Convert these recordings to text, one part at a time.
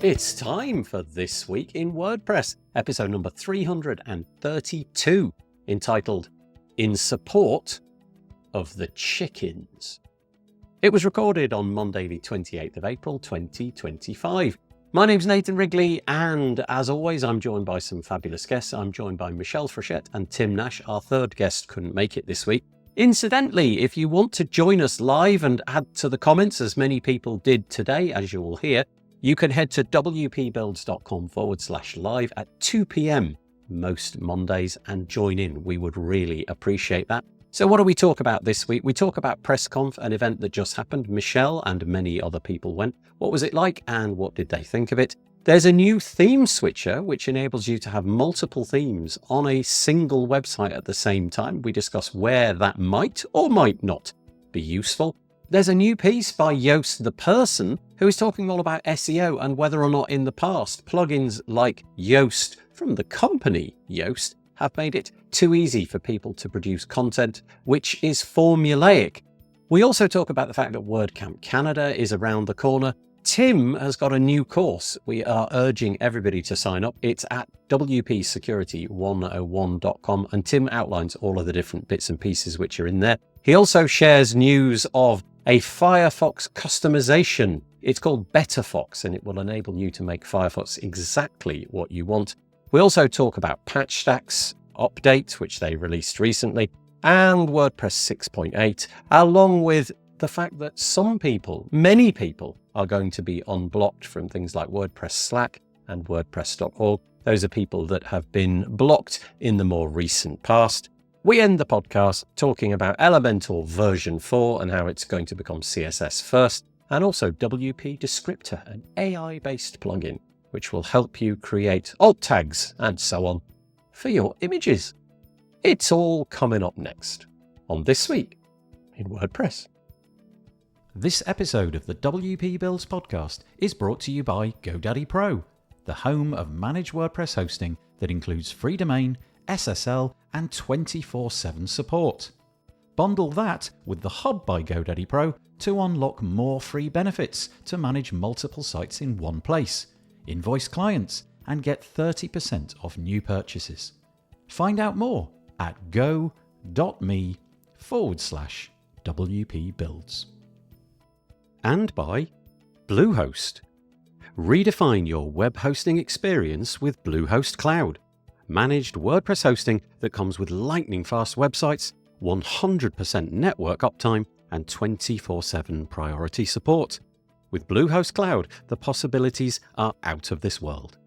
It's time for This Week in WordPress, episode number 332, entitled In Support of the Chickens. It was recorded on Monday, the 28th of April, 2025. My name's Nathan Wrigley, and as always, I'm joined by some fabulous guests. I'm joined by Michelle Frechette and Tim Nash. Our third guest couldn't make it this week. Incidentally, if you want to join us live and add to the comments, as many people did today, as you will hear, you can head to wpbuilds.com/live at 2 p.m. most Mondays and join in. We would really appreciate that. So what do we talk about this week? We talk about Press Conf, an event that just happened. Michelle and many other people went. What was it like and what did they think of it? There's a new Themeswitcher, which enables you to have multiple themes on a single website at the same time. We discuss where that might or might not be useful. There's a new piece by Yoast the person who is talking all about SEO and whether or not in the past plugins like Yoast from the company Yoast have made it too easy for people to produce content which is formulaic. We also talk about the fact that WordCamp Canada is around the corner. Tim has got a new course. We are urging everybody to sign up. It's at wpsecurity101.com, and Tim outlines all of the different bits and pieces which are in there. He also shares news of a Firefox customization. It's called Betterfox, and it will enable you to make Firefox exactly what you want. We also talk about Patchstack's update, which they released recently, and WordPress 6.8, along with the fact that some people, many people, are going to be unblocked from things like WordPress Slack and WordPress.org. Those are people that have been blocked in the more recent past. We end the podcast talking about Elementor version 4 and how it's going to become CSS-first, and also WP Descriptor, an AI-based plugin, which will help you create alt tags and so on for your images. It's all coming up next on This Week in WordPress. This episode of the WP Builds podcast is brought to you by GoDaddy Pro, the home of managed WordPress hosting that includes free domain, SSL, and 24/7 support. Bundle that with the Hub by GoDaddy Pro to unlock more free benefits to manage multiple sites in one place, invoice clients, and get 30% off new purchases. Find out more at go.me/WP Builds. And by Bluehost. Redefine your web hosting experience with Bluehost Cloud. Managed WordPress hosting that comes with lightning-fast websites, 100% network uptime, and 24/7 priority support. With Bluehost Cloud, the possibilities are out of this world.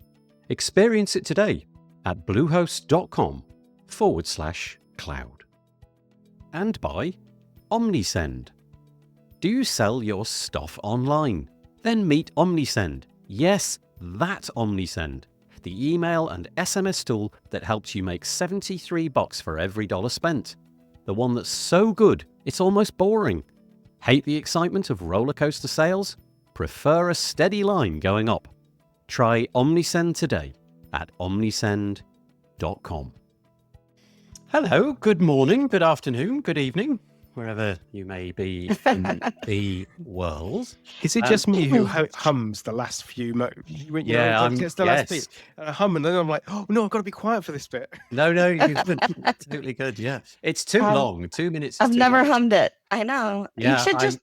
Experience it today at bluehost.com/cloud. And by Omnisend. Do you sell your stuff online? Then meet Omnisend. Yes, that Omnisend. The email and SMS tool that helps you make $73 for every dollar spent. The one that's so good, it's almost boring. Hate the excitement of roller coaster sales? Prefer a steady line going up? Try Omnisend today at omnisend.com. Hello, good morning, good afternoon, good evening, wherever you may be in the world. Is it just me who hums the last few Yes. last bit? I hum and then I'm like, oh no, I've got to be quiet for this bit. No, you've been totally good. Yeah, it's too long. 2 minutes. I've never hummed it. I know. Yeah, you should just.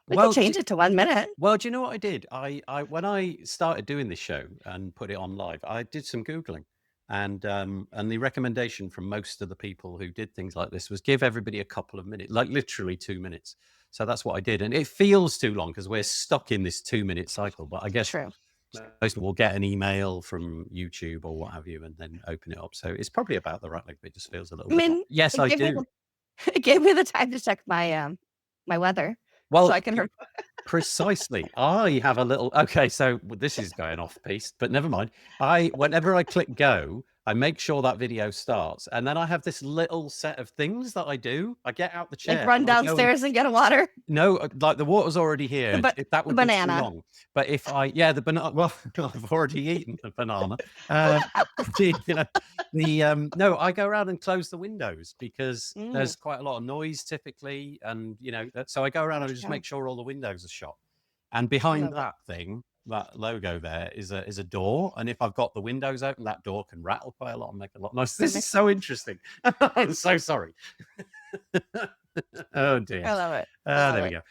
We could change it to 1 minute. Well, do you know what I did? I when I started doing this show and put it on live, I did some Googling. And the recommendation from most of the people who did things like this was give everybody a couple of minutes, like literally 2 minutes. So that's what I did. And it feels too long because we're stuck in this 2-minute cycle. But I guess most people will get an email from YouTube or what have you and then open it up. So it's probably about the right length. It just feels a little bit. Yes, I do. It gave me the time to check my my weather. Well, so I can precisely. I have a little. Okay, so this is going off piece, but never mind. Whenever I click go, I make sure that video starts, and then I have this little set of things that I do. I get out the chair, like run downstairs and get a water. No, like the water's already here. That would banana. be too long. But if the banana. Well, I've already eaten the banana. No, I go around and close the windows because there's quite a lot of noise typically, and so I go around and just make sure all the windows are shut. And behind that thing, that logo there is a door, and if I've got the windows open, that door can rattle quite a lot and make a lot of noise. This is so interesting. I'm so sorry. Oh dear. I love it. There we go.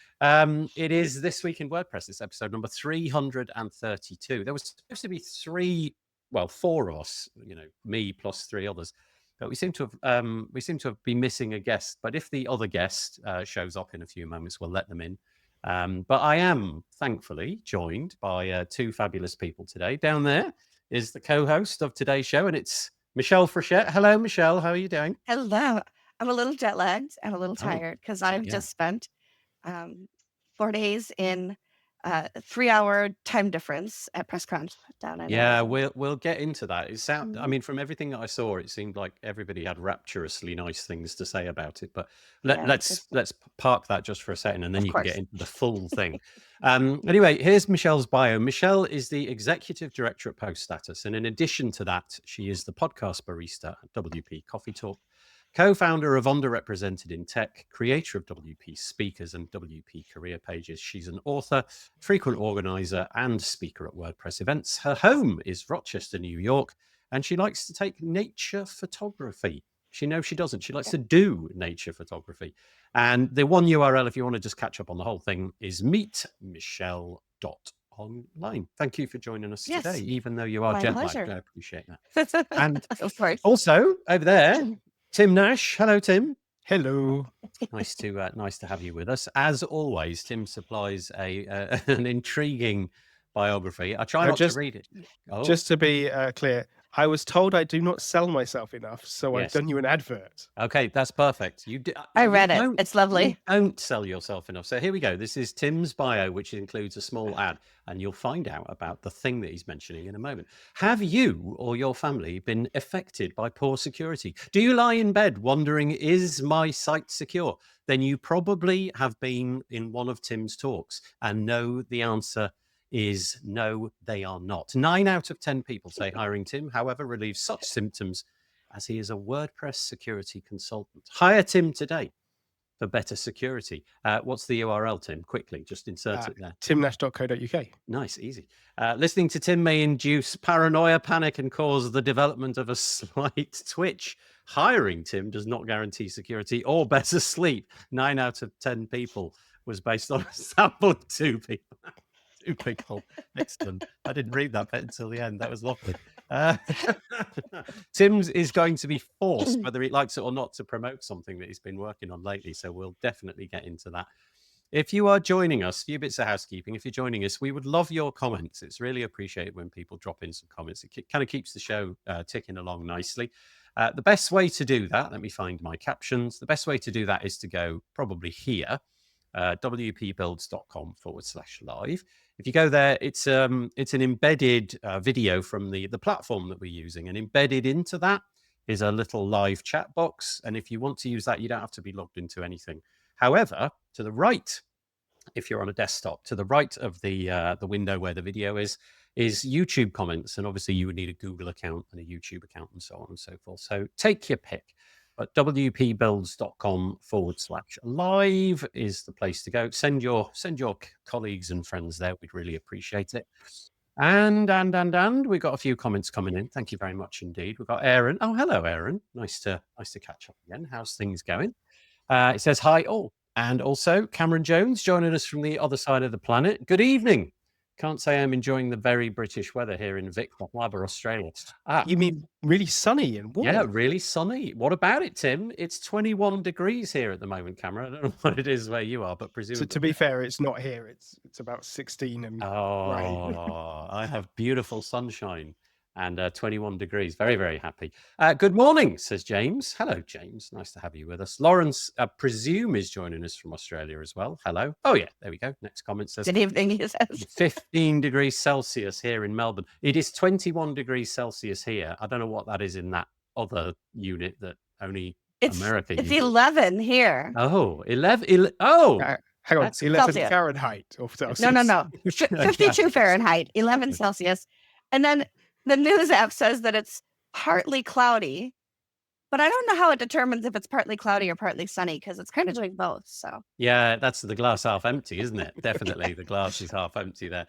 It is This Week in WordPress. It's episode number 332. There was supposed to be four of us, me plus three others. But we seem to have been missing a guest. But if the other guest shows up in a few moments, we'll let them in. But I am thankfully joined by two fabulous people today. Down there is the co-host of today's show, and it's Michelle Frechette. Hello, Michelle. How are you doing? Hello. I'm a little jet lagged and a little tired because I've just spent 4 days in 3-hour time difference at Press Conf down in Yeah, we'll get into that. I mean, from everything that I saw, it seemed like everybody had rapturously nice things to say about it. But let's park that just for a second, and then you can get into the full thing. Anyway, here's Michelle's bio. Michelle is the executive director at Post Status, and in addition to that, she is the podcast barista at WP Coffee Talk, co-founder of Underrepresented in Tech, creator of WP Speakers and WP Career Pages. She's an author, frequent organizer, and speaker at WordPress events. Her home is Rochester, New York, and she likes to take nature photography. She doesn't. She likes to do nature photography. And the one URL, if you want to just catch up on the whole thing, is meetmichelle.online. Thank you for joining us today, even though you are jet lagged. I appreciate that. And of course, also over there, Tim Nash. Hello, Tim. Hello. Nice to have you with us. As always, Tim supplies an intriguing biography. I try not to read it. Just to be clear, I was told I do not sell myself enough, so I've done you an advert. Okay, that's perfect. I read it. It's lovely. You don't sell yourself enough. So here we go. This is Tim's bio, which includes a small ad, and you'll find out about the thing that he's mentioning in a moment. Have you or your family been affected by poor security? Do you lie in bed wondering, is my site secure? Then you probably have been in one of Tim's talks and know the answer is no, they are not. 9 out of 10 people say hiring Tim, however, relieves such symptoms as he is a WordPress security consultant. Hire Tim today for better security. What's the URL, Tim? Quickly, just insert it there. timnash.co.uk. Nice, easy. Listening to Tim may induce paranoia, panic, and cause the development of a slight twitch. Hiring Tim does not guarantee security or better sleep. 9 out of 10 people was based on a sample of 2 people. People. Excellent. I didn't read that bit until the end. That was lovely. Tim's is going to be forced, whether he likes it or not, to promote something that he's been working on lately. So we'll definitely get into that. If you are joining us, a few bits of housekeeping. If you're joining us, we would love your comments. It's really appreciated when people drop in some comments. It kind of keeps the show ticking along nicely. The best way to do that, let me find my captions. The best way to do that is to go probably here. wpbuilds.com/live. If you go there, it's an embedded video from the platform that we're using, and embedded into that is a little live chat box. And if you want to use that, you don't have to be logged into anything. However, to the right, if you're on a desktop, to the right of the window where the video is YouTube comments, and obviously you would need a Google account and a YouTube account and so on and so forth. So take your pick. But wpbuilds.com/live is the place to go. Send your colleagues and friends there. We'd really appreciate it. And we've got a few comments coming in. Thank you very much indeed. We've got Aaron. Oh, hello, Aaron. Nice to catch up again. How's things going? It says hi. Oh, and also Cameron Jones joining us from the other side of the planet. Good evening. Can't say I'm enjoying the very British weather here in Vic Laba, Australia. You mean really sunny and warm? Yeah, really sunny. What about it, Tim? It's 21 degrees here at the moment, Cameron. I don't know what it is where you are, but presumably. So to be fair, it's not here. It's about 16 and right. I have beautiful sunshine and 21 degrees. Very, very happy. Good morning, says James. Hello, James. Nice to have you with us. Lawrence, I presume, is joining us from Australia as well. Hello. Oh, yeah, there we go. Next comment says, good evening, he says. 15 degrees Celsius here in Melbourne. It is 21 degrees Celsius here. I don't know what that is in that other unit that only America uses. It's 11 here. Oh, 11. Oh. Hang on, 11 Fahrenheit or Celsius. No. 52 Fahrenheit, 11 Celsius. And then the news app says that it's partly cloudy But I don't know how it determines if it's partly cloudy or partly sunny, because it's kind of doing both. So Yeah, that's the glass half empty, isn't it? Definitely, the glass is half empty there.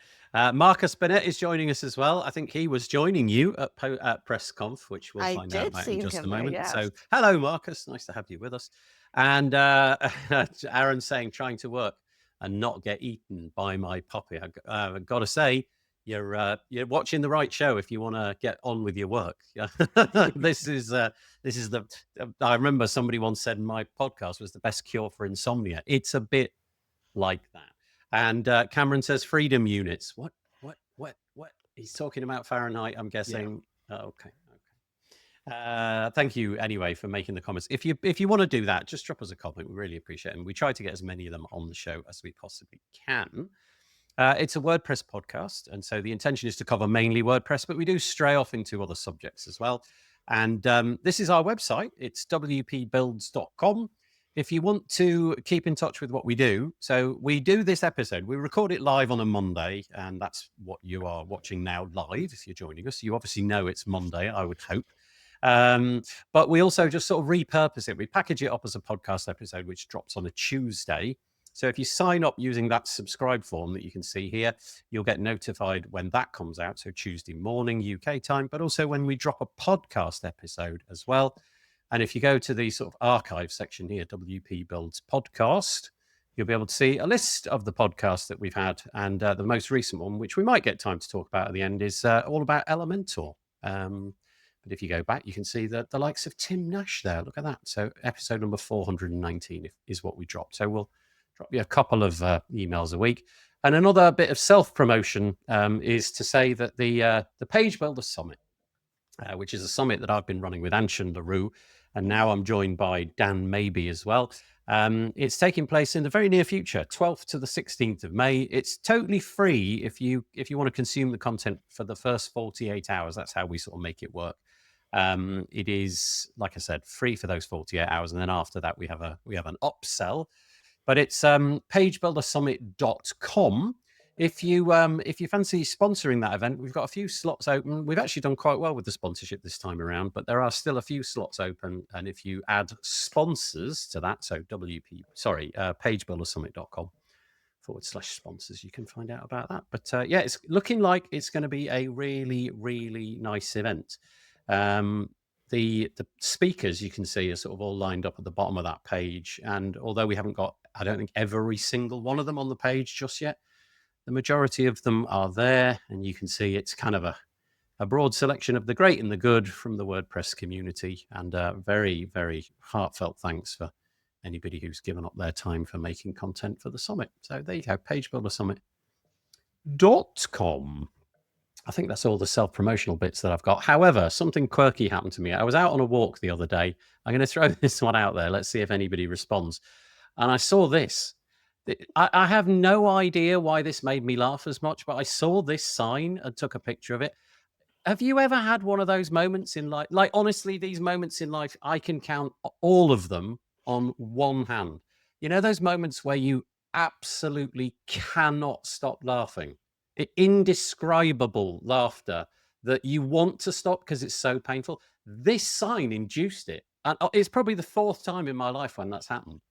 Marcus Bennett is joining us as well. I think he was joining you at Press Conf, which we'll I find out did about in see just a him there, moment. yes. So, hello, Marcus. Nice to have you with us. And Aaron saying, trying to work and not get eaten by my puppy. I've got to say, you're watching the right show if you want to get on with your work. This is the. I remember somebody once said my podcast was the best cure for insomnia. It's a bit like that. And Cameron says freedom units. What? He's talking about Fahrenheit, I'm guessing. Yeah. Okay. Thank you anyway for making the comments. If you want to do that, just drop us a comment. We really appreciate it. And we try to get as many of them on the show as we possibly can. It's a WordPress podcast, and so the intention is to cover mainly WordPress, but we do stray off into other subjects as well. And this is our website. It's wpbuilds.com. If you want to keep in touch with what we do, so we do this episode, we record it live on a Monday, and that's what you are watching now live. If you're joining us, you obviously know it's Monday, I would hope. But we also just sort of repurpose it. We package it up as a podcast episode, which drops on a Tuesday. So if you sign up using that subscribe form that you can see here, you'll get notified when that comes out. So Tuesday morning UK time, but also when we drop a podcast episode as well. And if you go to the sort of archive section here, WP Builds Podcast, you'll be able to see a list of the podcasts that we've had. And the most recent one, which we might get time to talk about at the end, is all about Elementor. But if you go back, you can see the likes of Tim Nash there. Look at that. So episode number 419 is what we dropped. So we'll drop you a couple of emails a week. And another bit of self-promotion is to say that the Page Builder Summit, which is a summit that I've been running with Anshin LaRue, and now I'm joined by Dan Maybe as well. It's taking place in the very near future, 12th to the 16th of May. It's totally free if you want to consume the content for the first 48 hours. That's how we sort of make it work. It is, like I said, free for those 48 hours, and then after that we have an upsell. But it's pagebuildersummit.com. If you fancy sponsoring that event, we've got a few slots open. We've actually done quite well with the sponsorship this time around, but there are still a few slots open. And if you add sponsors to that, so pagebuildersummit.com/sponsors, you can find out about that. But yeah, it's looking like it's going to be a really, really nice event. The speakers you can see are sort of all lined up at the bottom of that page. And although we haven't got, I don't think, every single one of them on the page just yet, the majority of them are there. And you can see it's kind of a broad selection of the great and the good from the WordPress community. And very, very heartfelt thanks for anybody who's given up their time for making content for the summit. So there you go, pagebuildersummit.com. I think that's all the self-promotional bits that I've got. However, something quirky happened to me. I was out on a walk the other day. I'm going to throw this one out there. Let's see if anybody responds. And I saw this. I have no idea why this made me laugh as much, but I saw this sign and took a picture of it. Have you ever had one of those moments in life? Like, honestly, these moments in life, I can count all of them on one hand. You know, those moments where you absolutely cannot stop laughing. Indescribable laughter that you want to stop because it's so painful. This sign induced it. And it's probably the fourth time in my life when that's happened.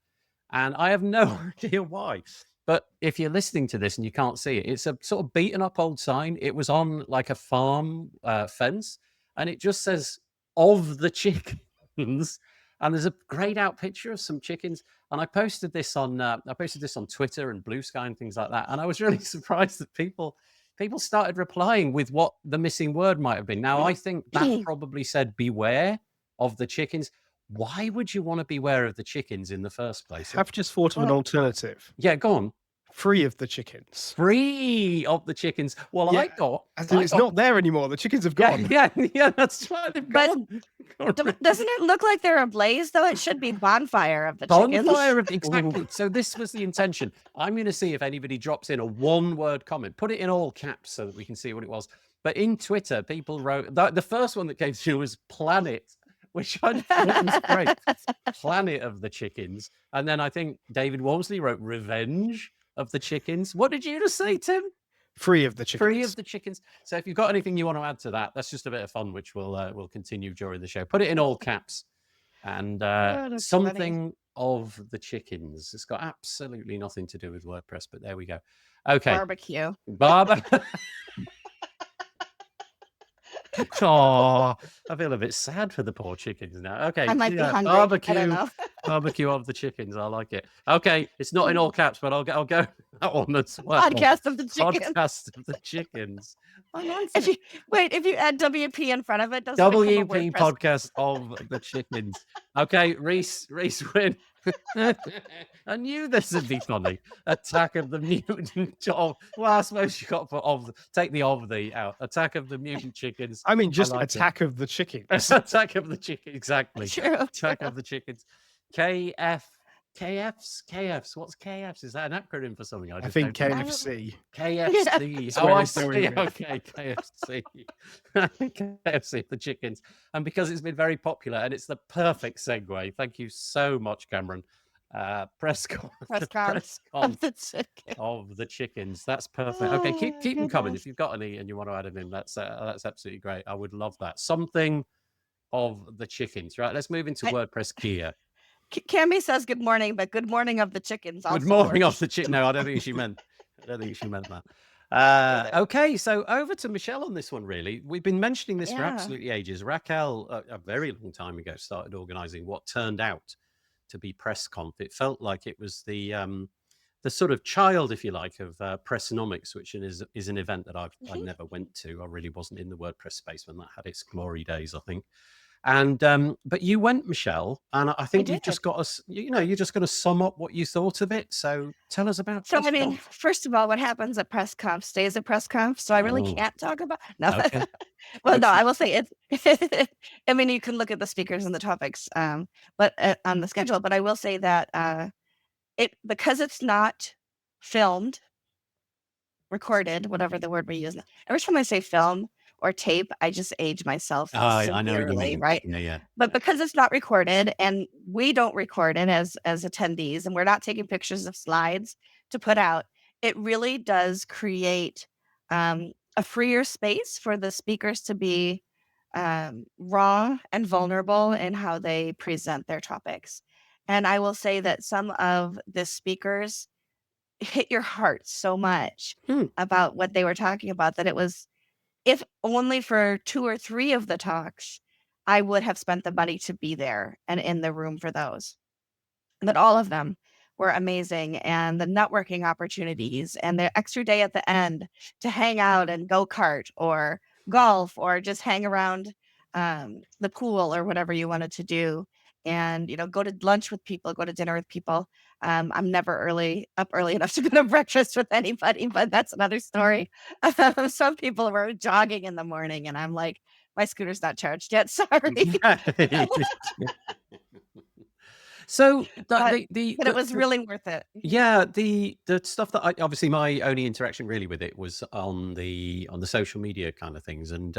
And I have no idea why. But if you're listening to this and you can't see it, it's a sort of beaten up old sign. It was on like a farm fence, and it just says "of the chickens." And there's a grayed out picture of some chickens. And I posted this on Twitter and Blue Sky and things like that. And I was really surprised that people started replying with what the missing word might have been. Now, I think that probably said beware of the chickens. Why would you want to beware of the chickens in the first place? I've just thought of an alternative. Yeah, go on. Free of the chickens. Free of the chickens. Well, yeah, it's not there anymore. The chickens have gone. Yeah, that's right. They've gone. Doesn't it look like they're ablaze, though? It should be bonfire of the chickens. Bonfire of exactly. So this was the intention. I'm going to see if anybody drops in a one-word comment. Put it in all caps so that we can see what it was. But in Twitter, people wrote, the first one that came through was planet, which I thought was great. Planet of the chickens. And then I think David Walmsley wrote revenge of the chickens. What did you just say, Tim? Free of the chickens. Free of the chickens. So if you've got anything you want to add to that, that's just a bit of fun, which we'll continue during the show. Put it in all caps And Oh, that's funny. something of the chickens. It's got absolutely nothing to do with WordPress, but there we go. Okay. Barbecue. Oh, I feel a bit sad for the poor chickens now. Okay, I might be hungry. I don't barbecue, know. barbecue of the chickens. I like it. Okay, it's not in all caps, but I'll go that one as well. Podcast of the chickens. Podcast of the chickens. If you add WP in front of it, doesn't it become a WP WordPress? podcast of the chickens. Okay, Reese win. I knew this would be funny. Attack of the mutant. Well, I suppose you got to take the of the out. Attack of the mutant chickens. I mean, just like attack of the chickens. Attack of the chickens. Exactly. True. Attack of the chickens. KFs. What's KFs? Is that an acronym for something? I think KFC. KFC. Oh, I see. Okay, KFC. KFC, the chickens. And because it's been very popular, and it's the perfect segue. Thank you so much, Cameron. Press Conf of the chickens. That's perfect. Okay, keep them coming. If you've got any and you want to add them in, that's absolutely great. I would love that. Something of the chickens. Right. Let's move into WordPress gear. Cammy says good morning, but good morning of the chickens. Also good morning works. of the chicken. No, I don't think she meant. that. Okay, so over to Michelle on this one. Really, we've been mentioning this for absolutely ages. Raquel, a very long time ago, started organizing what turned out to be Press Conf. It felt like it was the sort of child, if you like, of Pressnomics, which is an event that I never went to. I really wasn't in the WordPress space when that had its glory days, I think. And but you went, Michelle, and I think you've just got us. You're just going to sum up what you thought of it. So tell us about. So I mean, first of all, what happens at Press Conf stays at Press Conf. So I really can't talk about. No. Okay. Well, no, I will say it. I mean, you can look at the speakers and the topics, but on the schedule. But I will say that because it's not filmed, recorded, whatever the word we use. Every time I say film or tape, I just age myself. I know what you mean, right? Yeah. But because it's not recorded, and we don't record it as attendees, and we're not taking pictures of slides to put out, it really does create a freer space for the speakers to be raw and vulnerable in how they present their topics. And I will say that some of the speakers hit your heart so much about what they were talking about that it was, if only for 2 or 3 of the talks, I would have spent the money to be there and in the room for those. But all of them were amazing, and the networking opportunities and the extra day at the end to hang out and go kart or golf or just hang around the pool or whatever you wanted to do, and go to lunch with people, go to dinner with people. I'm never up early enough to go to breakfast with anybody, but that's another story. Some people were jogging in the morning, and I'm like, my scooter's not charged yet. Sorry. So but it was really worth it. Yeah, the stuff that obviously my only interaction really with it was on the social media kind of things, and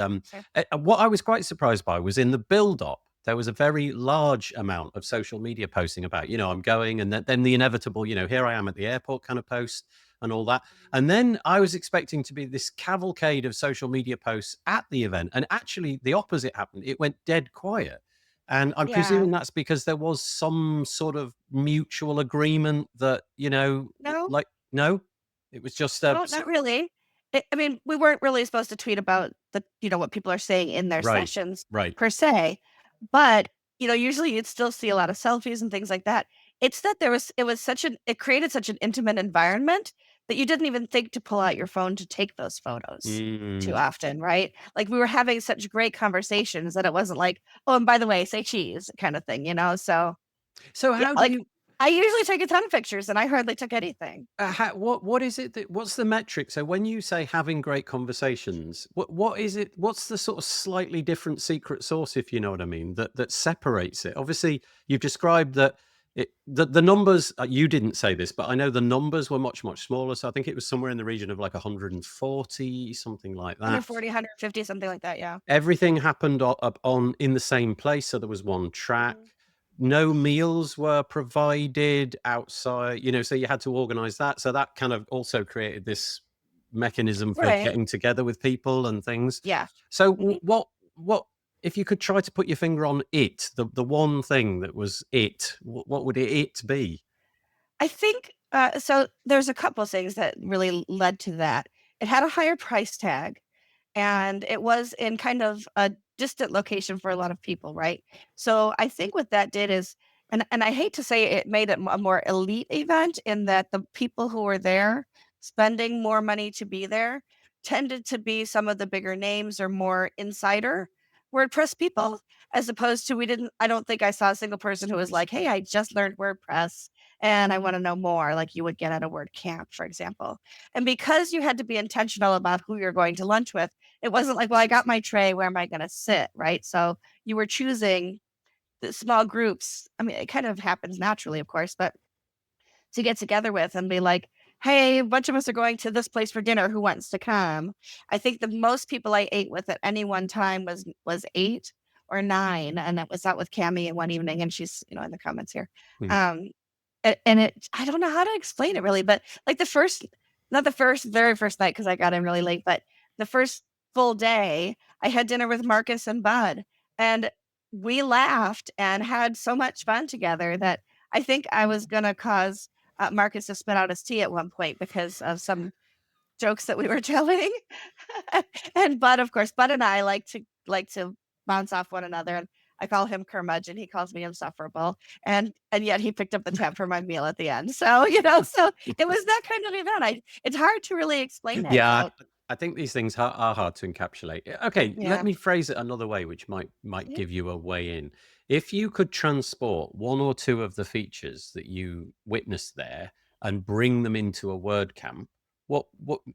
what I was quite surprised by was in the build-up there was a very large amount of social media posting about I'm going, and then the inevitable here I am at the airport kind of post and all that, and then I was expecting to be this cavalcade of social media posts at the event, and actually the opposite happened. It went dead quiet. And I'm presuming that's because there was some sort of mutual agreement that, No, it was just not really. I mean, we weren't really supposed to tweet about what people are saying in their sessions per se, but usually you'd still see a lot of selfies and things like that. It's that it created such an intimate environment that you didn't even think to pull out your phone to take those photos too often, right? Like, we were having such great conversations that it wasn't like, oh, and by the way, say cheese kind of thing, So how do you? I usually take a ton of pictures, and I hardly took anything. What is it what's the metric? So when you say having great conversations, what is it? What's the sort of slightly different secret sauce, if you know what I mean, that separates it? Obviously, you've described that. The numbers, you didn't say this, but I know the numbers were much, much smaller. So I think it was somewhere in the region of like 140, something like that. 140, 150, something like that, yeah. Everything happened in the same place. So there was one track. No meals were provided outside, so you had to organize that. So that kind of also created this mechanism for getting together with people and things. Yeah. So what if you could try to put your finger on it, the one thing that was it, what would it be? I think so. There's a couple of things that really led to that. It had a higher price tag, and it was in kind of a distant location for a lot of people, right? So I think what that did is, and I hate to say it made it a more elite event in that the people who were there spending more money to be there tended to be some of the bigger names or more insider WordPress people, as opposed to I don't think I saw a single person who was like, hey, I just learned WordPress and I want to know more, like you would get at a WordCamp, for example. And because you had to be intentional about who you're going to lunch with, it wasn't like, well, I got my tray, where am I going to sit, right? So you were choosing the small groups. I mean, it kind of happens naturally, of course, but to get together with and be like, hey, a bunch of us are going to this place for dinner. Who wants to come? I think the most people I ate with at any one time was 8 or 9, and that was out with Cami in one evening, and she's in the comments here. Hmm. And I don't know how to explain it really, but like not the very first night because I got in really late, but the first full day, I had dinner with Marcus and Bud, and we laughed and had so much fun together that I think I was gonna cause Marcus to spit out his tea at one point because of some jokes that we were telling. And Bud, of course, Bud and I like to bounce off one another. And I call him curmudgeon. He calls me insufferable. And yet he picked up the tab for my meal at the end. So, so it was that kind of event. It's hard to really explain it. Yeah, So, I think these things are hard to encapsulate. Okay, let yeah. me phrase it another way, which might give you a way in. If you could transport one or two of the features that you witnessed there and bring them into a WordCamp, what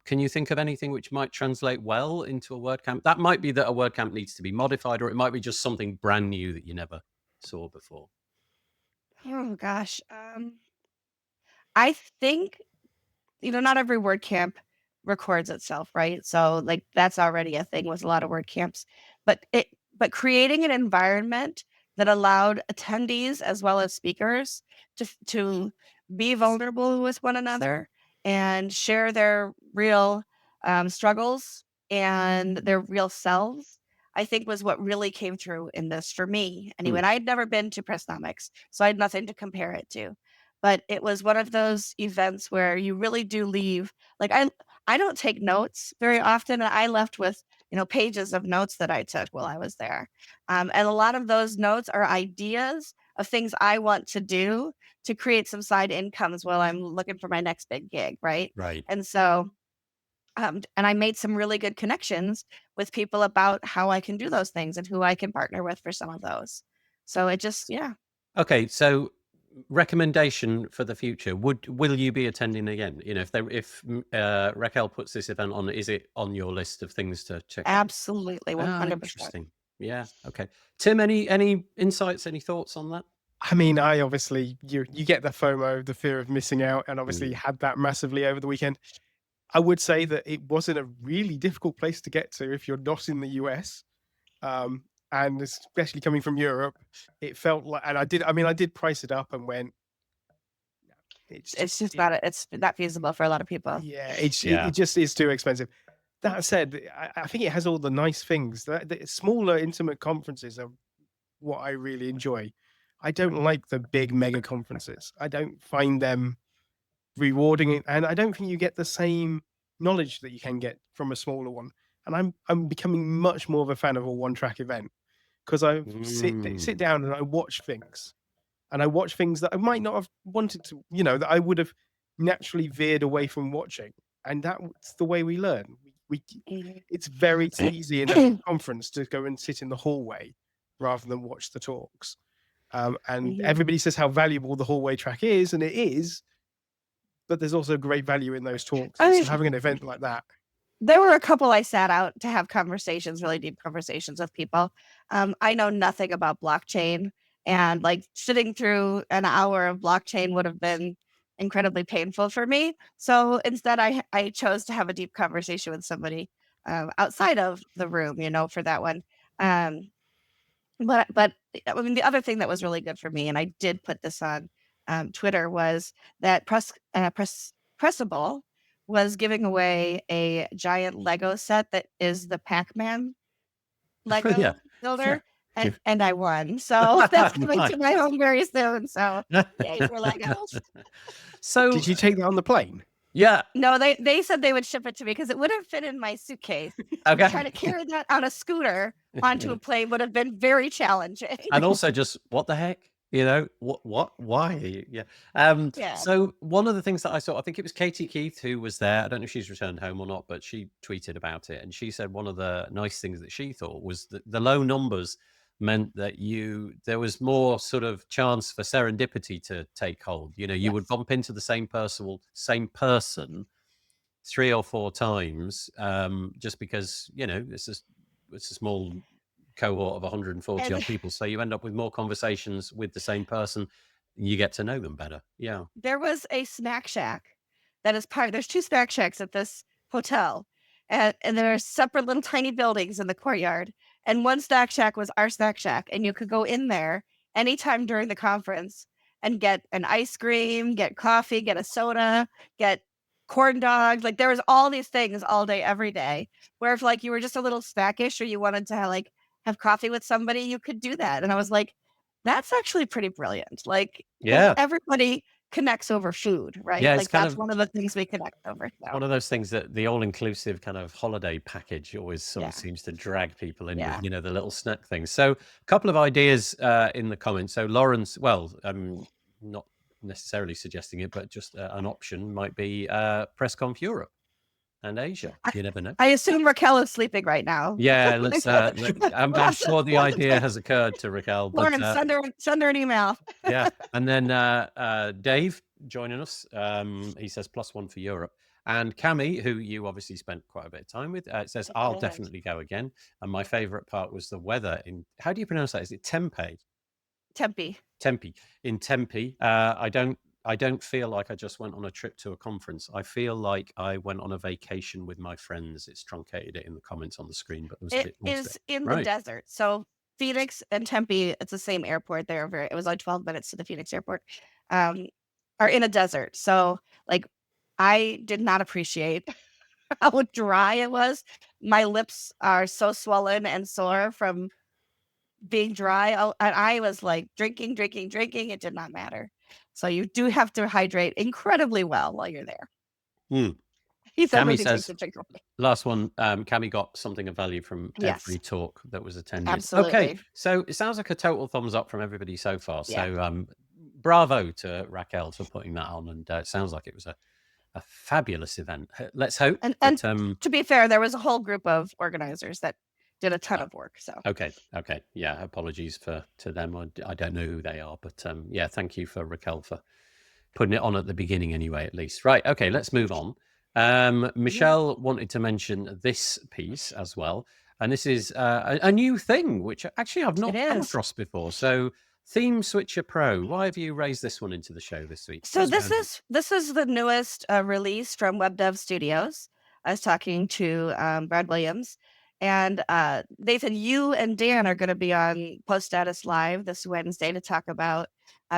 can you think of anything which might translate well into a WordCamp? That might be that a WordCamp needs to be modified, or it might be just something brand new that you never saw before. Oh gosh. I think not every WordCamp records itself, right? So like that's already a thing with a lot of WordCamps. But creating an environment that allowed attendees as well as speakers to be vulnerable with one another and share their real struggles and their real selves, I think was what really came through in this for me. Anyway, and I had never been to Pressnomics, so I had nothing to compare it to. But it was one of those events where you really do leave. Like I don't take notes very often, and I left with pages of notes that I took while I was there, and a lot of those notes are ideas of things I want to do to create some side incomes while I'm looking for my next big gig, right? Right. And so, and I made some really good connections with people about how I can do those things and who I can partner with for some of those. So it just, yeah. Okay, so recommendation for the future: will you be attending again? If Raquel puts this event on, is it on your list of things to check out? Absolutely, 100%. Interesting. Yeah. Okay. Tim, any insights, any thoughts on that? I mean, I obviously you get the FOMO, the fear of missing out, and obviously had that massively over the weekend. I would say that it wasn't a really difficult place to get to if you're not in the US. And especially coming from Europe, it felt like, and I did price it up and went, It's not feasible for a lot of people. yeah, it just is too expensive. That said, I think it has all the nice things. The smaller, intimate conferences are what I really enjoy. I don't like the big mega conferences. I don't find them rewarding, and I don't think you get the same knowledge that you can get from a smaller one. And I'm becoming much more of a fan of a one-track event because I sit down and I watch things. And I watch things that I might not have wanted to, that I would have naturally veered away from watching. And that's the way we learn. It's very easy in a conference to go and sit in the hallway rather than watch the talks. And everybody says how valuable the hallway track is, and it is, but there's also great value in those talks. So having an event like that. There were a couple I sat out to have conversations, really deep conversations with people. I know nothing about blockchain, and like sitting through an hour of blockchain would have been incredibly painful for me. So instead, I chose to have a deep conversation with somebody outside of the room, for that one. But I mean, the other thing that was really good for me, and I did put this on Twitter, was that Pressable was giving away a giant Lego set that is the Pac-Man Lego Yeah. builder, and I won. So that's coming to my home very soon. So yay for Legos. So Did you take that on the plane? Yeah. No, they said they would ship it to me because it wouldn't fit in my suitcase. Okay. Trying to carry that on a scooter onto a plane would have been very challenging. And also just what the heck? You know, what, why? Yeah. Yeah. So one of the things that I saw, I think it was Katie Keith who was there. I don't know if she's returned home or not, but she tweeted about it. And she said one of the nice things that she thought was that the low numbers meant that there was more sort of chance for serendipity to take hold. You know, you would bump into the same person 3 or 4 times, just because, you know, it's a small cohort of 140 odd people. So you end up with more conversations with the same person. You get to know them better. Yeah. There was a snack shack that is there's 2 snack shacks at this hotel. And there are separate little tiny buildings in the courtyard. And one snack shack was our snack shack. And you could go in there anytime during the conference and get an ice cream, get coffee, get a soda, get corn dogs. Like there was all these things all day, every day. Where if like you were just a little snackish or you wanted to have coffee with somebody, you could do that. And I was like, that's actually pretty brilliant. Like everybody connects over food, right? Yeah, like that's one of the things we connect over. So. One of those things that the all-inclusive kind of holiday package always sort of seems to drag people in with, you know, the little snack things. So a couple of ideas in the comments. So Lawrence, well, I'm not necessarily suggesting it, but just an option might be Press Conf Europe and Asia. You never know. I assume Raquel is sleeping right now. Yeah, I'm sure the idea has occurred to Raquel. But, Lauren, send her an email. Yeah, and then Dave joining us. He says +1 for Europe. And Cami, who you obviously spent quite a bit of time with, says, I'll definitely go again. And my favorite part was the weather in, how do you pronounce that? Is it Tempe? Tempe. In Tempe. I don't feel like I just went on a trip to a conference. I feel like I went on a vacation with my friends. It's truncated it in the comments on the screen, but it is in the desert. So Phoenix and Tempe, it's the same airport. It was like 12 minutes to the Phoenix airport, are in a desert. So like I did not appreciate how dry it was. My lips are so swollen and sore from being dry. And I was like drinking. It did not matter. So you do have to hydrate incredibly well while you're there. Cami says, last one, Cami got something of value from every talk that was attended. Absolutely. Okay, so it sounds like a total thumbs up from everybody so far. So bravo to Raquel for putting that on. And it sounds like it was a fabulous event. Let's hope. And to be fair, there was a whole group of organizers that did a ton of work. So okay, yeah. Apologies to them. I don't know who they are, but yeah, thank you for Raquel for putting it on at the beginning, anyway. At least, right? Okay, let's move on. Michelle wanted to mention this piece as well, and this is a new thing which actually I've not come across before. So, Themeswitcher Pro. Why have you raised this one into the show this week? So this is the newest release from Web Dev Studios. I was talking to Brad Williams. And they said you and Dan are going to be on Post Status Live this Wednesday to talk about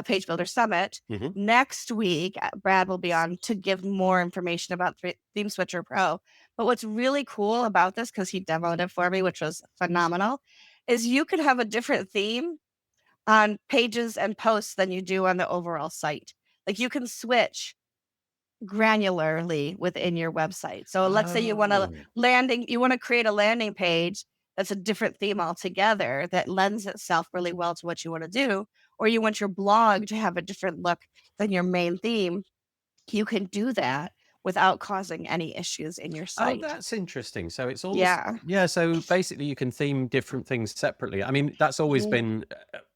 Page Builder Summit. Next week, Brad will be on to give more information about Themeswitcher Pro. But what's really cool about this, because he demoed it for me, which was phenomenal, is you could have a different theme on pages and posts than you do on the overall site. Like you can switch granularly within your website. So let's say you want to create a landing page that's a different theme altogether that lends itself really well to what you want to do, or you want your blog to have a different look than your main theme. You can do that without causing any issues in your site. Oh, that's interesting. So it's all so basically you can theme different things separately. I mean, that's always been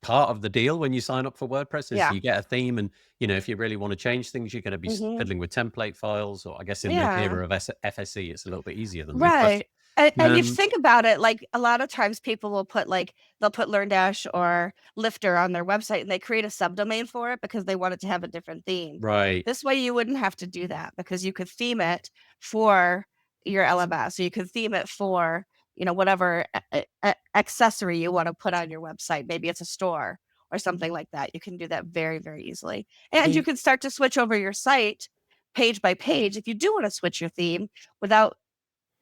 part of the deal when you sign up for WordPress is you get a theme, and you know, if you really want to change things, you're going to be fiddling with template files, or I guess in the era of FSE, it's a little bit easier than right. And if you think about it, like a lot of times people will put they'll put LearnDash or Lifter on their website and they create a subdomain for it because they want it to have a different theme. Right. This way you wouldn't have to do that because you could theme it for your LMS. So you could theme it for, you know, whatever accessory you want to put on your website. Maybe it's a store or something like that. You can do that very, very easily. And you can start to switch over your site page by page if you do want to switch your theme without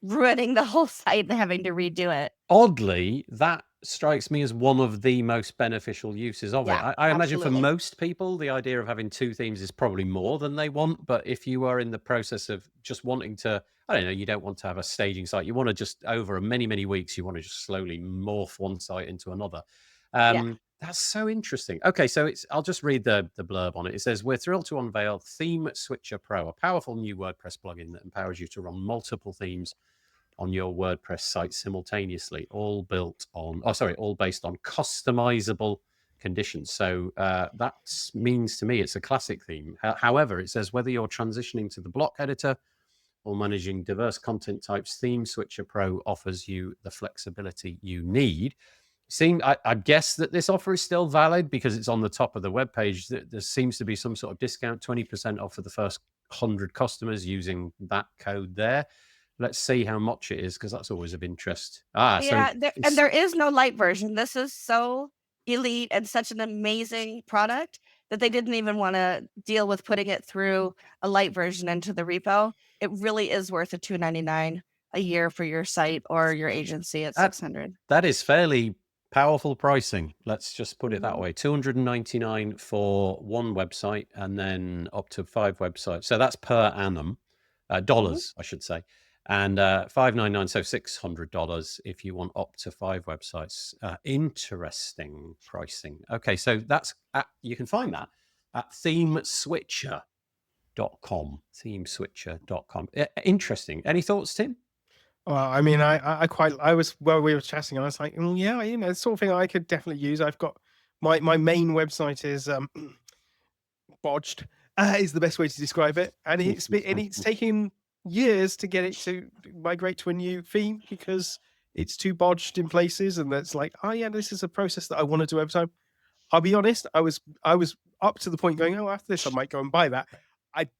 ruining the whole site and having to redo it. Oddly, that strikes me as one of the most beneficial uses of it. Yeah, I imagine for absolutely. most people, the idea of having 2 themes is probably more than they want. But if you are in the process of just wanting to, I don't know, you don't want to have a staging site. You want to just, over many, many weeks, you want to just slowly morph one site into another. Yeah. That's so interesting. Okay, so I'll just read the blurb on it. It says, we're thrilled to unveil Themeswitcher Pro, a powerful new WordPress plugin that empowers you to run multiple themes on your WordPress site simultaneously, all based on customizable conditions. So that means to me it's a classic theme. However, it says whether you're transitioning to the block editor or managing diverse content types, Themeswitcher Pro offers you the flexibility you need. I guess that this offer is still valid because it's on the top of the webpage. There seems to be some sort of discount, 20% off for the first 100 customers using that code there. Let's see how much it is, because that's always of interest. Yeah, there is no light version. This is so elite and such an amazing product that they didn't even want to deal with putting it through a light version into the repo. It really is worth a $299 a year for your site or your agency at $600. That is fairly powerful pricing. Let's just put it that way. $299 for one website and then up to 5 websites. So that's per annum, dollars, I should say. And $599, so $600 if you want up to 5 websites. Interesting pricing. Okay, so that's you can find that at Themeswitcher.com. Themeswitcher.com. Interesting. Any thoughts, Tim? Well, I mean, while we were chatting, I was like, yeah, it's sort of thing I could definitely use. I've got my main website is bodged, is the best way to describe it, and it's taken years to get it to migrate to a new theme because it's too bodged in places, and that's like, oh yeah, this is a process that I want to do every time. I'll be honest, I was up to the point going, oh, after this I might go and buy that.